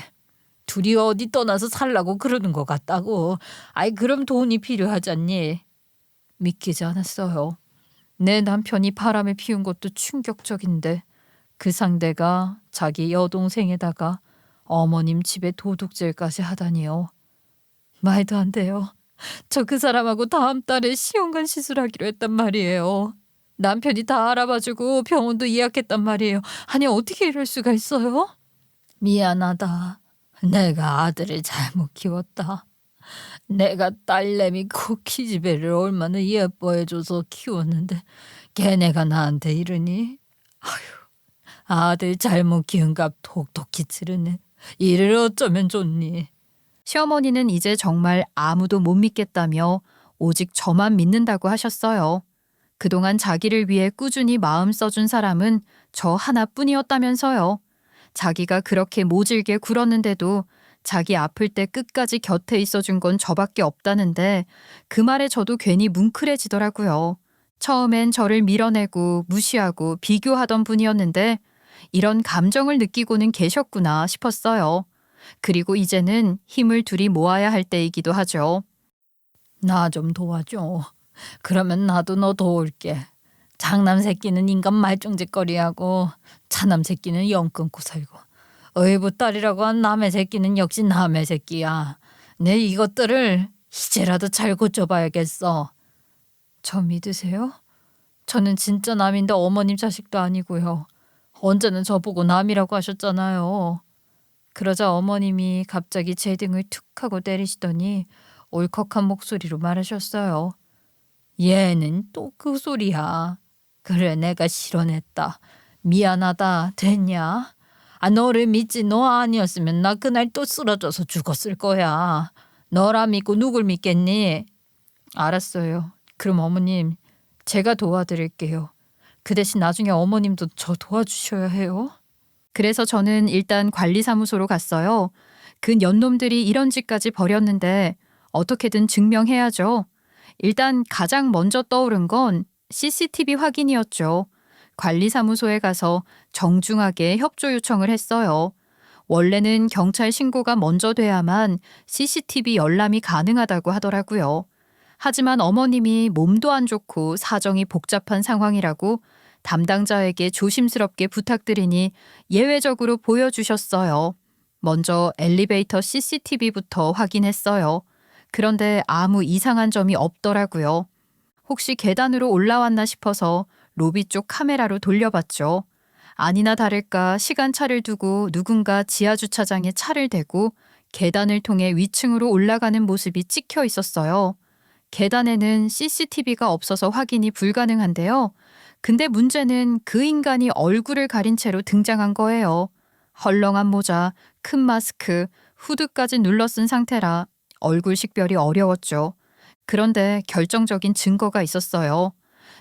둘이 어디 떠나서 살라고 그러는 것 같다고. 아이 그럼 돈이 필요하잖니. 믿기지 않았어요. 내 남편이 바람을 피운 것도 충격적인데 그 상대가 자기 여동생에다가 어머님 집에 도둑질까지 하다니요. 말도 안 돼요. 저 그 사람하고 다음 달에 시험관 시술하기로 했단 말이에요. 남편이 다 알아봐주고 병원도 예약했단 말이에요. 아니 어떻게 이럴 수가 있어요? 미안하다. 내가 아들을 잘못 키웠다. 내가 딸내미 코키지배를 얼마나 예뻐해줘서 키웠는데 걔네가 나한테 이러니? 아휴, 아들 잘못 키운 값 톡톡히 치르네. 이를 어쩌면 좋니? 시어머니는 이제 정말 아무도 못 믿겠다며 오직 저만 믿는다고 하셨어요. 그동안 자기를 위해 꾸준히 마음 써준 사람은 저 하나뿐이었다면서요. 자기가 그렇게 모질게 굴었는데도 자기 아플 때 끝까지 곁에 있어준 건 저밖에 없다는데 그 말에 저도 괜히 뭉클해지더라고요. 처음엔 저를 밀어내고 무시하고 비교하던 분이었는데 이런 감정을 느끼고는 계셨구나 싶었어요. 그리고 이제는 힘을 둘이 모아야 할 때이기도 하죠. 나 좀 도와줘. 그러면 나도 너 도울게. 장남 새끼는 인간 말종짓거리하고 차남 새끼는 영 끊고 살고 의붓 딸이라고 한 남의 새끼는 역시 남의 새끼야. 내 이것들을 이제라도 잘 고쳐봐야겠어. 저 믿으세요? 저는 진짜 남인데 어머님 자식도 아니고요. 언제는 저보고 남이라고 하셨잖아요. 그러자 어머님이 갑자기 제 등을 툭 하고 때리시더니 울컥한 목소리로 말하셨어요. 얘는 또 그 소리야. 그래 내가 실언했다. 미안하다. 됐냐? 아 너를 믿지. 너 아니었으면 나 그날 또 쓰러져서 죽었을 거야. 너라 믿고 누굴 믿겠니? 알았어요. 그럼 어머님, 제가 도와드릴게요. 그 대신 나중에 어머님도 저 도와주셔야 해요. 그래서 저는 일단 관리사무소로 갔어요. 그 년놈들이 이런 짓까지 벌였는데 어떻게든 증명해야죠. 일단 가장 먼저 떠오른 건 CCTV 확인이었죠. 관리사무소에 가서 정중하게 협조 요청을 했어요. 원래는 경찰 신고가 먼저 돼야만 CCTV 열람이 가능하다고 하더라고요. 하지만 어머님이 몸도 안 좋고 사정이 복잡한 상황이라고 담당자에게 조심스럽게 부탁드리니 예외적으로 보여주셨어요. 먼저 엘리베이터 CCTV부터 확인했어요. 그런데 아무 이상한 점이 없더라고요. 혹시 계단으로 올라왔나 싶어서 로비 쪽 카메라로 돌려봤죠. 아니나 다를까 시간차를 두고 누군가 지하주차장에 차를 대고 계단을 통해 위층으로 올라가는 모습이 찍혀 있었어요. 계단에는 CCTV가 없어서 확인이 불가능한데요. 근데 문제는 그 인간이 얼굴을 가린 채로 등장한 거예요. 헐렁한 모자, 큰 마스크, 후드까지 눌러쓴 상태라 얼굴 식별이 어려웠죠. 그런데 결정적인 증거가 있었어요.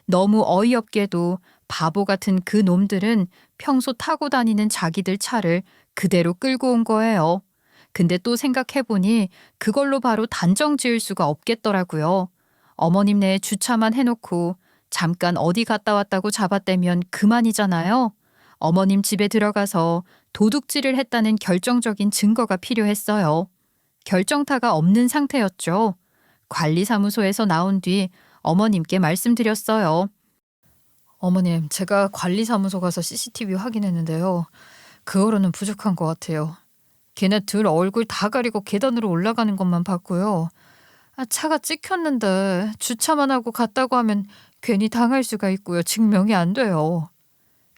너무 어이없게도 바보 같은 그 놈들은 평소 타고 다니는 자기들 차를 그대로 끌고 온 거예요. 근데 또 생각해보니 그걸로 바로 단정 지을 수가 없겠더라고요. 어머님네 주차만 해놓고 잠깐 어디 갔다 왔다고 잡아떼면 그만이잖아요. 어머님 집에 들어가서 도둑질을 했다는 결정적인 증거가 필요했어요. 결정타가 없는 상태였죠. 관리사무소에서 나온 뒤 어머님께 말씀드렸어요. 어머님, 제가 관리사무소 가서 CCTV 확인했는데요. 그거로는 부족한 것 같아요. 걔네 둘 얼굴 다 가리고 계단으로 올라가는 것만 봤고요. 차가 찍혔는데 주차만 하고 갔다고 하면 괜히 당할 수가 있고요. 증명이 안 돼요.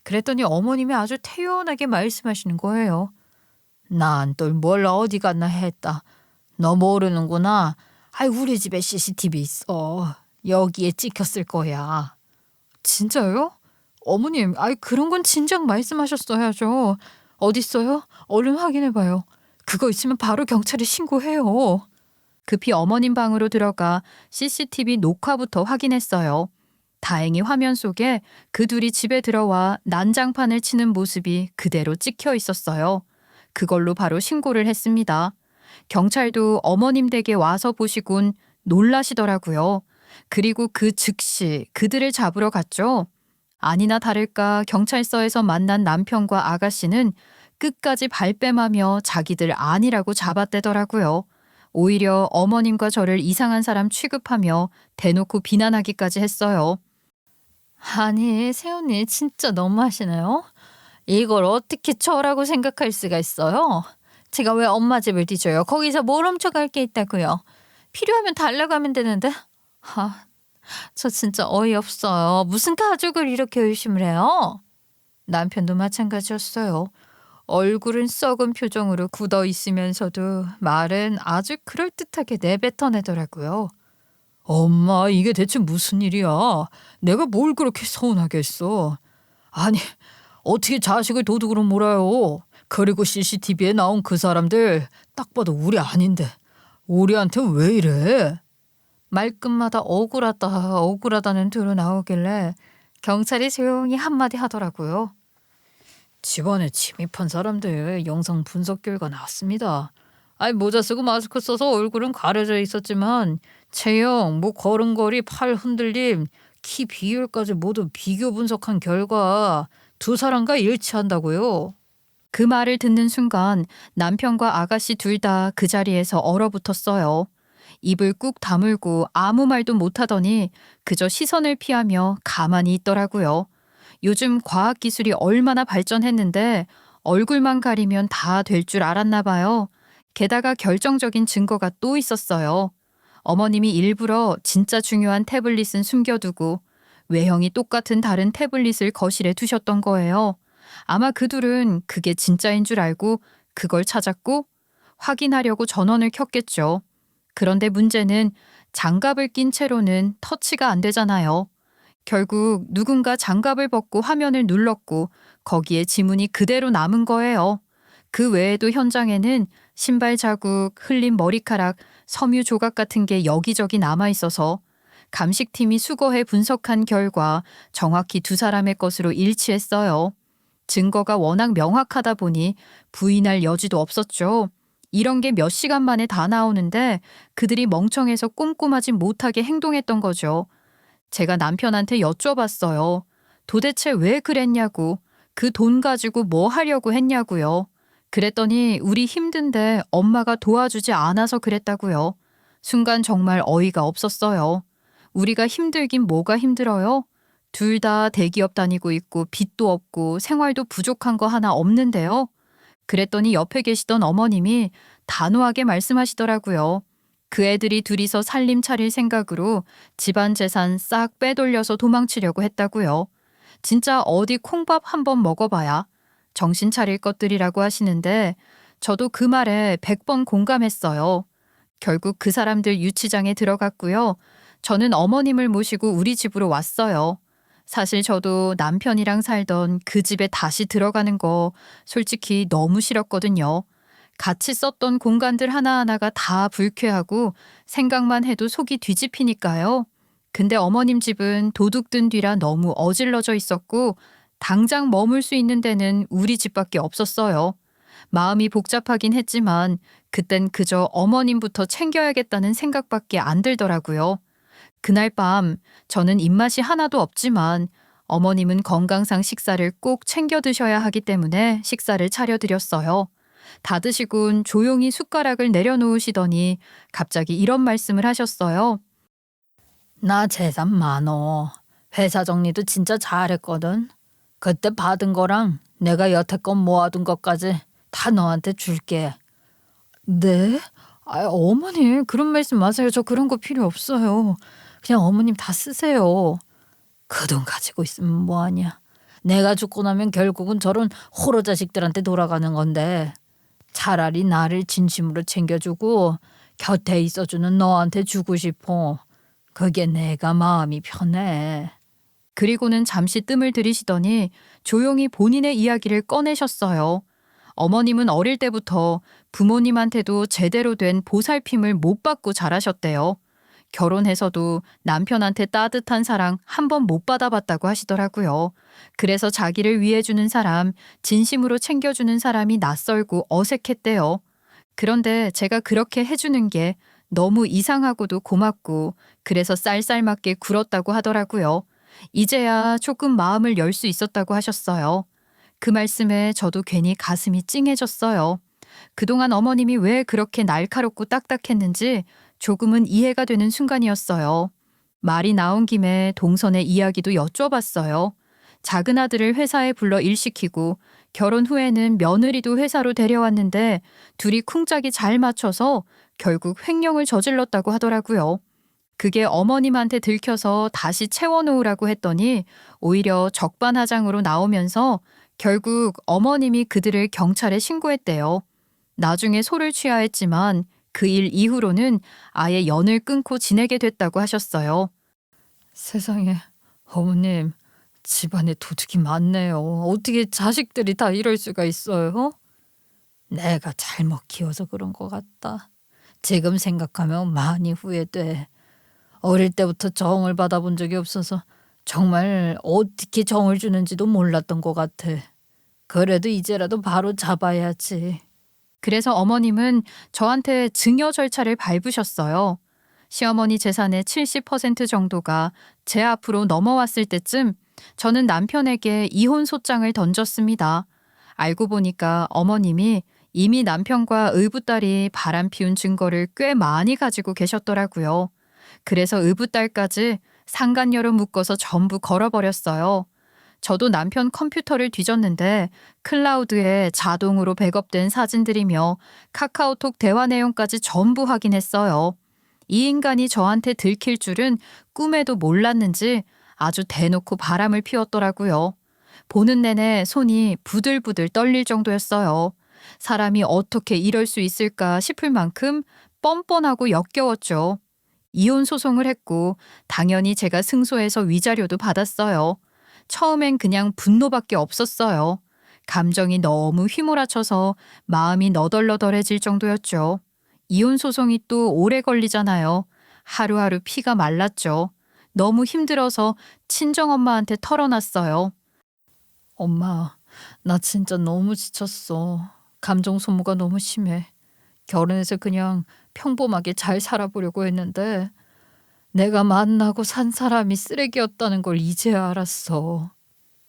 그랬더니 어머님이 아주 태연하게 말씀하시는 거예요. 난 또 뭘 어디 갔나 했다. 너 모르는구나. 우리 집에 CCTV 있어. 여기에 찍혔을 거야. 진짜요? 어머님, 그런 건 진작 말씀하셨어야죠. 어딨어요? 얼른 확인해봐요. 그거 있으면 바로 경찰에 신고해요. 급히 어머님 방으로 들어가 CCTV 녹화부터 확인했어요. 다행히 화면 속에 그 둘이 집에 들어와 난장판을 치는 모습이 그대로 찍혀 있었어요. 그걸로 바로 신고를 했습니다. 경찰도 어머님 댁에 와서 보시곤 놀라시더라고요. 그리고 그 즉시 그들을 잡으러 갔죠. 아니나 다를까 경찰서에서 만난 남편과 아가씨는 끝까지 발뺌하며 자기들 아니라고 잡아떼더라고요. 오히려 어머님과 저를 이상한 사람 취급하며 대놓고 비난하기까지 했어요. 아니, 새언니 진짜 너무하시네요. 이걸 어떻게 저라고 생각할 수가 있어요? 제가 왜 엄마 집을 뒤져요? 거기서 뭘 훔쳐갈 게 있다고요? 필요하면 달라고 하면 되는데. 저 진짜 어이없어요. 무슨 가족을 이렇게 의심을 해요? 남편도 마찬가지였어요. 얼굴은 썩은 표정으로 굳어 있으면서도 말은 아주 그럴듯하게 내뱉어내더라고요. 엄마, 이게 대체 무슨 일이야? 내가 뭘 그렇게 서운하게 했어? 아니, 어떻게 자식을 도둑으로 몰아요? 그리고 CCTV에 나온 그 사람들 딱 봐도 우리 아닌데 우리한테 왜 이래? 말끝마다 억울하다는 뒤로 나오길래 경찰이 조용히 한마디 하더라고요. 집안에 침입한 사람들 영상 분석 결과 나왔습니다. 모자 쓰고 마스크 써서 얼굴은 가려져 있었지만 체형, 걸음걸이, 팔 흔들림, 키 비율까지 모두 비교 분석한 결과 두 사람과 일치한다고요. 그 말을 듣는 순간 남편과 아가씨 둘 다 그 자리에서 얼어붙었어요. 입을 꾹 다물고 아무 말도 못하더니 그저 시선을 피하며 가만히 있더라고요. 요즘 과학기술이 얼마나 발전했는데 얼굴만 가리면 다 될 줄 알았나 봐요. 게다가 결정적인 증거가 또 있었어요. 어머님이 일부러 진짜 중요한 태블릿은 숨겨두고 외형이 똑같은 다른 태블릿을 거실에 두셨던 거예요. 아마 그 둘은 그게 진짜인 줄 알고 그걸 찾았고 확인하려고 전원을 켰겠죠. 그런데 문제는 장갑을 낀 채로는 터치가 안 되잖아요. 결국 누군가 장갑을 벗고 화면을 눌렀고 거기에 지문이 그대로 남은 거예요. 그 외에도 현장에는 신발 자국, 흘린 머리카락, 섬유 조각 같은 게 여기저기 남아 있어서 감식팀이 수거해 분석한 결과 정확히 두 사람의 것으로 일치했어요. 증거가 워낙 명확하다 보니 부인할 여지도 없었죠. 이런 게 몇 시간 만에 다 나오는데 그들이 멍청해서 꼼꼼하지 못하게 행동했던 거죠. 제가 남편한테 여쭤봤어요. 도대체 왜 그랬냐고, 그 돈 가지고 뭐 하려고 했냐고요. 그랬더니 우리 힘든데 엄마가 도와주지 않아서 그랬다고요. 순간 정말 어이가 없었어요. 우리가 힘들긴 뭐가 힘들어요? 둘 다 대기업 다니고 있고 빚도 없고 생활도 부족한 거 하나 없는데요. 그랬더니 옆에 계시던 어머님이 단호하게 말씀하시더라고요. 그 애들이 둘이서 살림 차릴 생각으로 집안 재산 싹 빼돌려서 도망치려고 했다고요. 진짜 어디 콩밥 한번 먹어봐야 정신 차릴 것들이라고 하시는데 저도 그 말에 100번 공감했어요. 결국 그 사람들 유치장에 들어갔고요. 저는 어머님을 모시고 우리 집으로 왔어요. 사실 저도 남편이랑 살던 그 집에 다시 들어가는 거 솔직히 너무 싫었거든요. 같이 썼던 공간들 하나하나가 다 불쾌하고 생각만 해도 속이 뒤집히니까요. 근데 어머님 집은 도둑 든 뒤라 너무 어질러져 있었고 당장 머물 수 있는 데는 우리 집밖에 없었어요. 마음이 복잡하긴 했지만 그땐 그저 어머님부터 챙겨야겠다는 생각밖에 안 들더라고요. 그날 밤 저는 입맛이 하나도 없지만 어머님은 건강상 식사를 꼭 챙겨 드셔야 하기 때문에 식사를 차려드렸어요. 다 드시곤 조용히 숟가락을 내려놓으시더니 갑자기 이런 말씀을 하셨어요. 나 재산 많어. 회사 정리도 진짜 잘했거든. 그때 받은 거랑 내가 여태껏 모아둔 것까지 다 너한테 줄게. 네? 어머니 그런 말씀 마세요. 저 그런 거 필요 없어요. 그냥 어머님 다 쓰세요. 그 돈 가지고 있으면 뭐하냐. 내가 죽고 나면 결국은 저런 호로 자식들한테 돌아가는 건데 차라리 나를 진심으로 챙겨주고 곁에 있어주는 너한테 주고 싶어. 그게 내가 마음이 편해. 그리고는 잠시 뜸을 들이시더니 조용히 본인의 이야기를 꺼내셨어요. 어머님은 어릴 때부터 부모님한테도 제대로 된 보살핌을 못 받고 자라셨대요. 결혼해서도 남편한테 따뜻한 사랑 한 번 못 받아봤다고 하시더라고요. 그래서 자기를 위해주는 사람, 진심으로 챙겨주는 사람이 낯설고 어색했대요. 그런데 제가 그렇게 해주는 게 너무 이상하고도 고맙고 그래서 쌀쌀맞게 굴었다고 하더라고요. 이제야 조금 마음을 열 수 있었다고 하셨어요. 그 말씀에 저도 괜히 가슴이 찡해졌어요. 그동안 어머님이 왜 그렇게 날카롭고 딱딱했는지 조금은 이해가 되는 순간이었어요. 말이 나온 김에 동선의 이야기도 여쭤봤어요. 작은 아들을 회사에 불러 일시키고 결혼 후에는 며느리도 회사로 데려왔는데 둘이 쿵짝이 잘 맞춰서 결국 횡령을 저질렀다고 하더라고요. 그게 어머님한테 들켜서 다시 채워놓으라고 했더니 오히려 적반하장으로 나오면서 결국 어머님이 그들을 경찰에 신고했대요. 나중에 소를 취하 했지만 그 일 이후로는 아예 연을 끊고 지내게 됐다고 하셨어요. 세상에 어머님 집안에 도둑이 많네요. 어떻게 자식들이 다 이럴 수가 있어요? 내가 잘못 키워서 그런 것 같다. 지금 생각하면 많이 후회돼. 어릴 때부터 정을 받아본 적이 없어서 정말 어떻게 정을 주는지도 몰랐던 것 같아. 그래도 이제라도 바로 잡아야지. 그래서 어머님은 저한테 증여 절차를 밟으셨어요. 시어머니 재산의 70% 정도가 제 앞으로 넘어왔을 때쯤 저는 남편에게 이혼 소장을 던졌습니다. 알고 보니까 어머님이 이미 남편과 의붓딸이 바람 피운 증거를 꽤 많이 가지고 계셨더라고요. 그래서 의붓딸까지 상간녀로 묶어서 전부 걸어버렸어요. 저도 남편 컴퓨터를 뒤졌는데 클라우드에 자동으로 백업된 사진들이며 카카오톡 대화 내용까지 전부 확인했어요. 이 인간이 저한테 들킬 줄은 꿈에도 몰랐는지 아주 대놓고 바람을 피웠더라고요. 보는 내내 손이 부들부들 떨릴 정도였어요. 사람이 어떻게 이럴 수 있을까 싶을 만큼 뻔뻔하고 역겨웠죠. 이혼 소송을 했고 당연히 제가 승소해서 위자료도 받았어요. 처음엔 그냥 분노밖에 없었어요. 감정이 너무 휘몰아쳐서 마음이 너덜너덜해질 정도였죠. 이혼 소송이 또 오래 걸리잖아요. 하루하루 피가 말랐죠. 너무 힘들어서 친정엄마한테 털어놨어요. 엄마, 나 진짜 너무 지쳤어. 감정 소모가 너무 심해. 결혼해서 그냥 평범하게 잘 살아보려고 했는데 내가 만나고 산 사람이 쓰레기였다는 걸 이제야 알았어.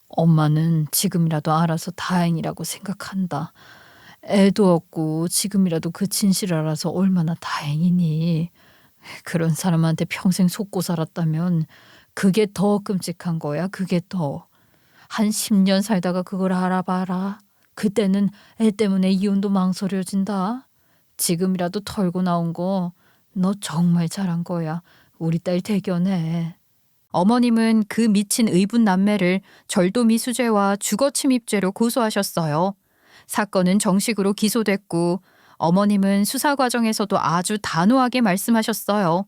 엄마는 지금이라도 알아서 다행이라고 생각한다. 애도 없고 지금이라도 그 진실을 알아서 얼마나 다행이니. 그런 사람한테 평생 속고 살았다면 그게 더 끔찍한 거야. 그게 더. 한 10년 살다가 그걸 알아봐라. 그때는 애 때문에 이혼도 망설여진다. 지금이라도 털고 나온 거 너 정말 잘한 거야. 우리 딸 대견해. 어머님은 그 미친 의붓 남매를 절도미수죄와 주거침입죄로 고소하셨어요. 사건은 정식으로 기소됐고 어머님은 수사 과정에서도 아주 단호하게 말씀하셨어요.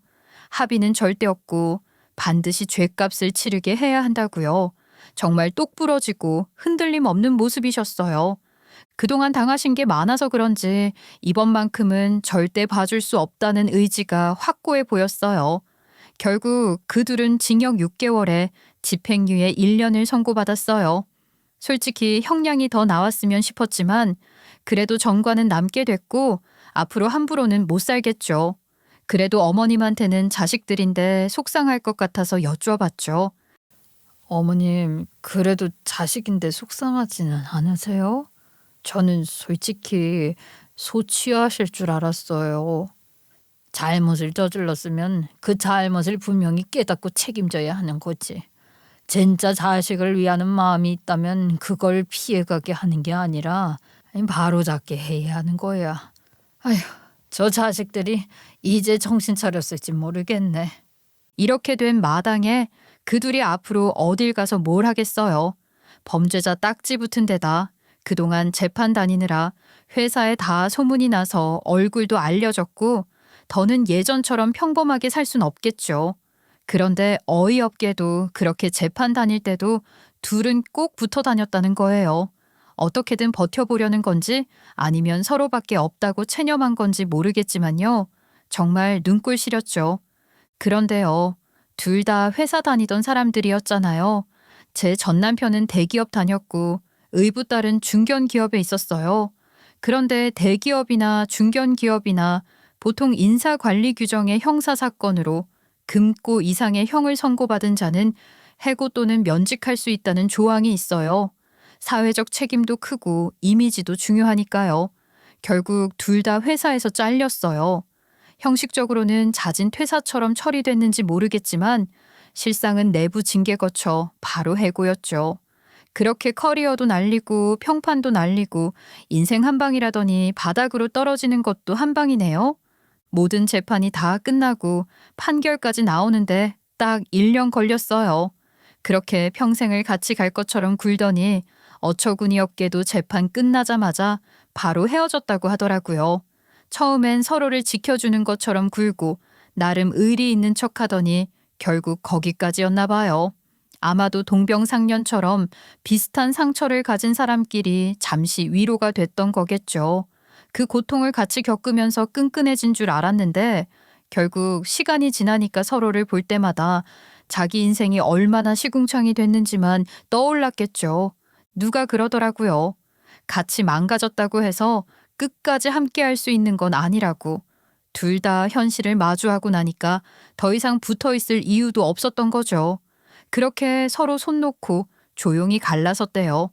합의는 절대 없고 반드시 죗값을 치르게 해야 한다고요. 정말 똑 부러지고 흔들림 없는 모습이셨어요. 그동안 당하신 게 많아서 그런지 이번만큼은 절대 봐줄 수 없다는 의지가 확고해 보였어요. 결국 그 둘은 징역 6개월에 집행유예 1년을 선고받았어요. 솔직히 형량이 더 나왔으면 싶었지만 그래도 정과는 남게 됐고 앞으로 함부로는 못 살겠죠. 그래도 어머님한테는 자식들인데 속상할 것 같아서 여쭈어봤죠. 어머님, 그래도 자식인데 속상하지는 않으세요? 저는 솔직히 소취하실 줄 알았어요. 잘못을 저질렀으면 그 잘못을 분명히 깨닫고 책임져야 하는 거지. 진짜 자식을 위하는 마음이 있다면 그걸 피해가게 하는 게 아니라 바로잡게 해야 하는 거야. 아휴, 저 자식들이 이제 정신 차렸을지 모르겠네. 이렇게 된 마당에 그 둘이 앞으로 어딜 가서 뭘 하겠어요. 범죄자 딱지 붙은 데다 그동안 재판 다니느라 회사에 다 소문이 나서 얼굴도 알려졌고 더는 예전처럼 평범하게 살 순 없겠죠. 그런데 어이없게도 그렇게 재판 다닐 때도 둘은 꼭 붙어 다녔다는 거예요. 어떻게든 버텨보려는 건지 아니면 서로밖에 없다고 체념한 건지 모르겠지만요. 정말 눈꼴 시렸죠. 그런데요. 둘 다 회사 다니던 사람들이었잖아요. 제 전남편은 대기업 다녔고 의붓딸은 중견기업에 있었어요. 그런데 대기업이나 중견기업이나 보통 인사관리 규정의 형사사건으로 금고 이상의 형을 선고받은 자는 해고 또는 면직할 수 있다는 조항이 있어요. 사회적 책임도 크고 이미지도 중요하니까요. 결국 둘 다 회사에서 잘렸어요. 형식적으로는 잦은 퇴사처럼 처리됐는지 모르겠지만 실상은 내부 징계 거쳐 바로 해고였죠. 그렇게 커리어도 날리고 평판도 날리고 인생 한 방이라더니 바닥으로 떨어지는 것도 한 방이네요. 모든 재판이 다 끝나고 판결까지 나오는데 딱 1년 걸렸어요. 그렇게 평생을 같이 갈 것처럼 굴더니 어처구니 없게도 재판 끝나자마자 바로 헤어졌다고 하더라고요. 처음엔 서로를 지켜주는 것처럼 굴고 나름 의리 있는 척하더니 결국 거기까지였나 봐요. 아마도 동병상련처럼 비슷한 상처를 가진 사람끼리 잠시 위로가 됐던 거겠죠. 그 고통을 같이 겪으면서 끈끈해진 줄 알았는데 결국 시간이 지나니까 서로를 볼 때마다 자기 인생이 얼마나 시궁창이 됐는지만 떠올랐겠죠. 누가 그러더라고요. 같이 망가졌다고 해서 끝까지 함께할 수 있는 건 아니라고. 둘 다 현실을 마주하고 나니까 더 이상 붙어 있을 이유도 없었던 거죠. 그렇게 서로 손 놓고 조용히 갈라섰대요.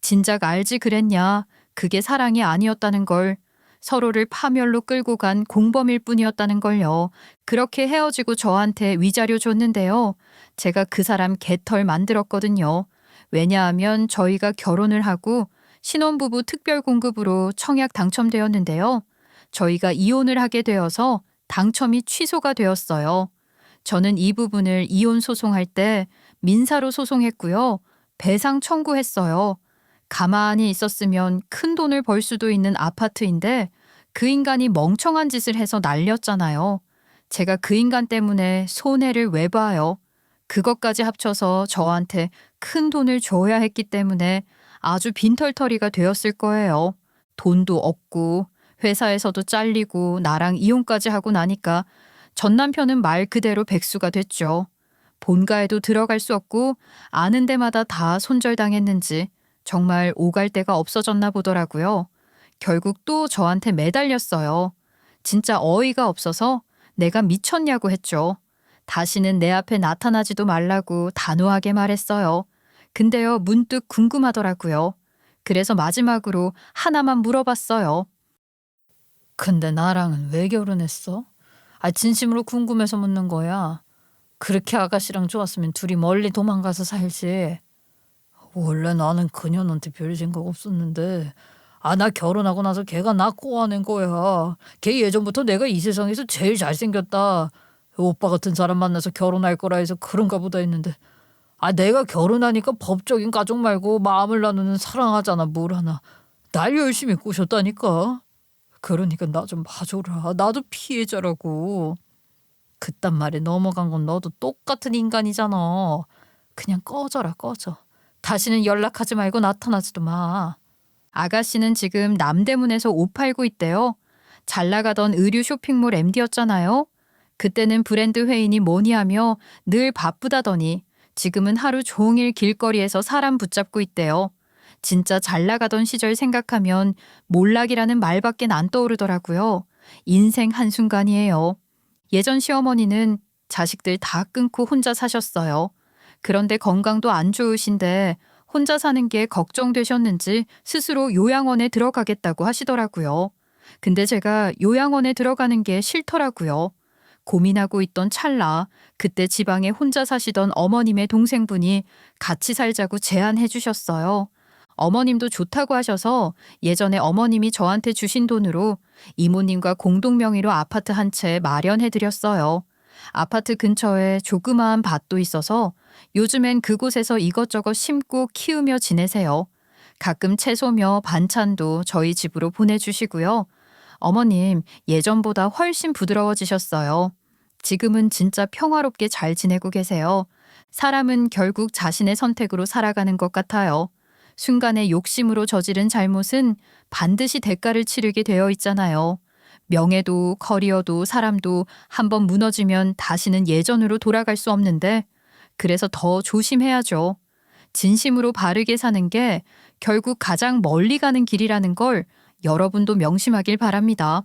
진작 알지 그랬냐. 그게 사랑이 아니었다는 걸. 서로를 파멸로 끌고 간 공범일 뿐이었다는 걸요. 그렇게 헤어지고 저한테 위자료 줬는데요. 제가 그 사람 개털 만들었거든요. 왜냐하면 저희가 결혼을 하고 신혼부부 특별공급으로 청약 당첨되었는데요. 저희가 이혼을 하게 되어서 당첨이 취소가 되었어요. 저는 이 부분을 이혼 소송할 때 민사로 소송했고요. 배상 청구했어요. 가만히 있었으면 큰 돈을 벌 수도 있는 아파트인데 그 인간이 멍청한 짓을 해서 날렸잖아요. 제가 그 인간 때문에 손해를 왜 봐요. 그것까지 합쳐서 저한테 큰 돈을 줘야 했기 때문에 아주 빈털터리가 되었을 거예요. 돈도 없고 회사에서도 잘리고 나랑 이혼까지 하고 나니까 전 남편은 말 그대로 백수가 됐죠. 본가에도 들어갈 수 없고 아는 데마다 다 손절당했는지 정말 오갈 데가 없어졌나 보더라고요. 결국 또 저한테 매달렸어요. 진짜 어이가 없어서 내가 미쳤냐고 했죠. 다시는 내 앞에 나타나지도 말라고 단호하게 말했어요. 근데요, 문득 궁금하더라고요. 그래서 마지막으로 하나만 물어봤어요. 근데 나랑은 왜 결혼했어? 진심으로 궁금해서 묻는 거야. 그렇게 아가씨랑 좋았으면 둘이 멀리 도망가서 살지. 원래 나는 그년한테 별 생각 없었는데 나 결혼하고 나서 걔가 나 꼬아낸 거야. 걔 예전부터 내가 이 세상에서 제일 잘생겼다. 오빠 같은 사람 만나서 결혼할 거라 해서 그런가 보다 했는데 내가 결혼하니까 법적인 가족 말고 마음을 나누는 사랑하잖아 뭘 하나. 날 열심히 꼬셨다니까. 그러니까 나 좀 봐줘라. 나도 피해자라고. 그딴 말에 넘어간 건 너도 똑같은 인간이잖아. 그냥 꺼져라 꺼져. 다시는 연락하지 말고 나타나지도 마. 아가씨는 지금 남대문에서 옷 팔고 있대요. 잘 나가던 의류 쇼핑몰 MD였잖아요. 그때는 브랜드 회의니 뭐니 하며 늘 바쁘다더니 지금은 하루 종일 길거리에서 사람 붙잡고 있대요. 진짜 잘 나가던 시절 생각하면 몰락이라는 말밖에 안 떠오르더라고요. 인생 한순간이에요. 예전 시어머니는 자식들 다 끊고 혼자 사셨어요. 그런데 건강도 안 좋으신데 혼자 사는 게 걱정되셨는지 스스로 요양원에 들어가겠다고 하시더라고요. 근데 제가 요양원에 들어가는 게 싫더라고요. 고민하고 있던 찰나 그때 지방에 혼자 사시던 어머님의 동생분이 같이 살자고 제안해 주셨어요. 어머님도 좋다고 하셔서 예전에 어머님이 저한테 주신 돈으로 이모님과 공동 명의로 아파트 한 채 마련해 드렸어요. 아파트 근처에 조그마한 밭도 있어서 요즘엔 그곳에서 이것저것 심고 키우며 지내세요. 가끔 채소며 반찬도 저희 집으로 보내주시고요. 어머님 예전보다 훨씬 부드러워지셨어요. 지금은 진짜 평화롭게 잘 지내고 계세요. 사람은 결국 자신의 선택으로 살아가는 것 같아요. 순간의 욕심으로 저지른 잘못은 반드시 대가를 치르게 되어 있잖아요. 명예도 커리어도 사람도 한번 무너지면 다시는 예전으로 돌아갈 수 없는데 그래서 더 조심해야죠. 진심으로 바르게 사는 게 결국 가장 멀리 가는 길이라는 걸 여러분도 명심하길 바랍니다.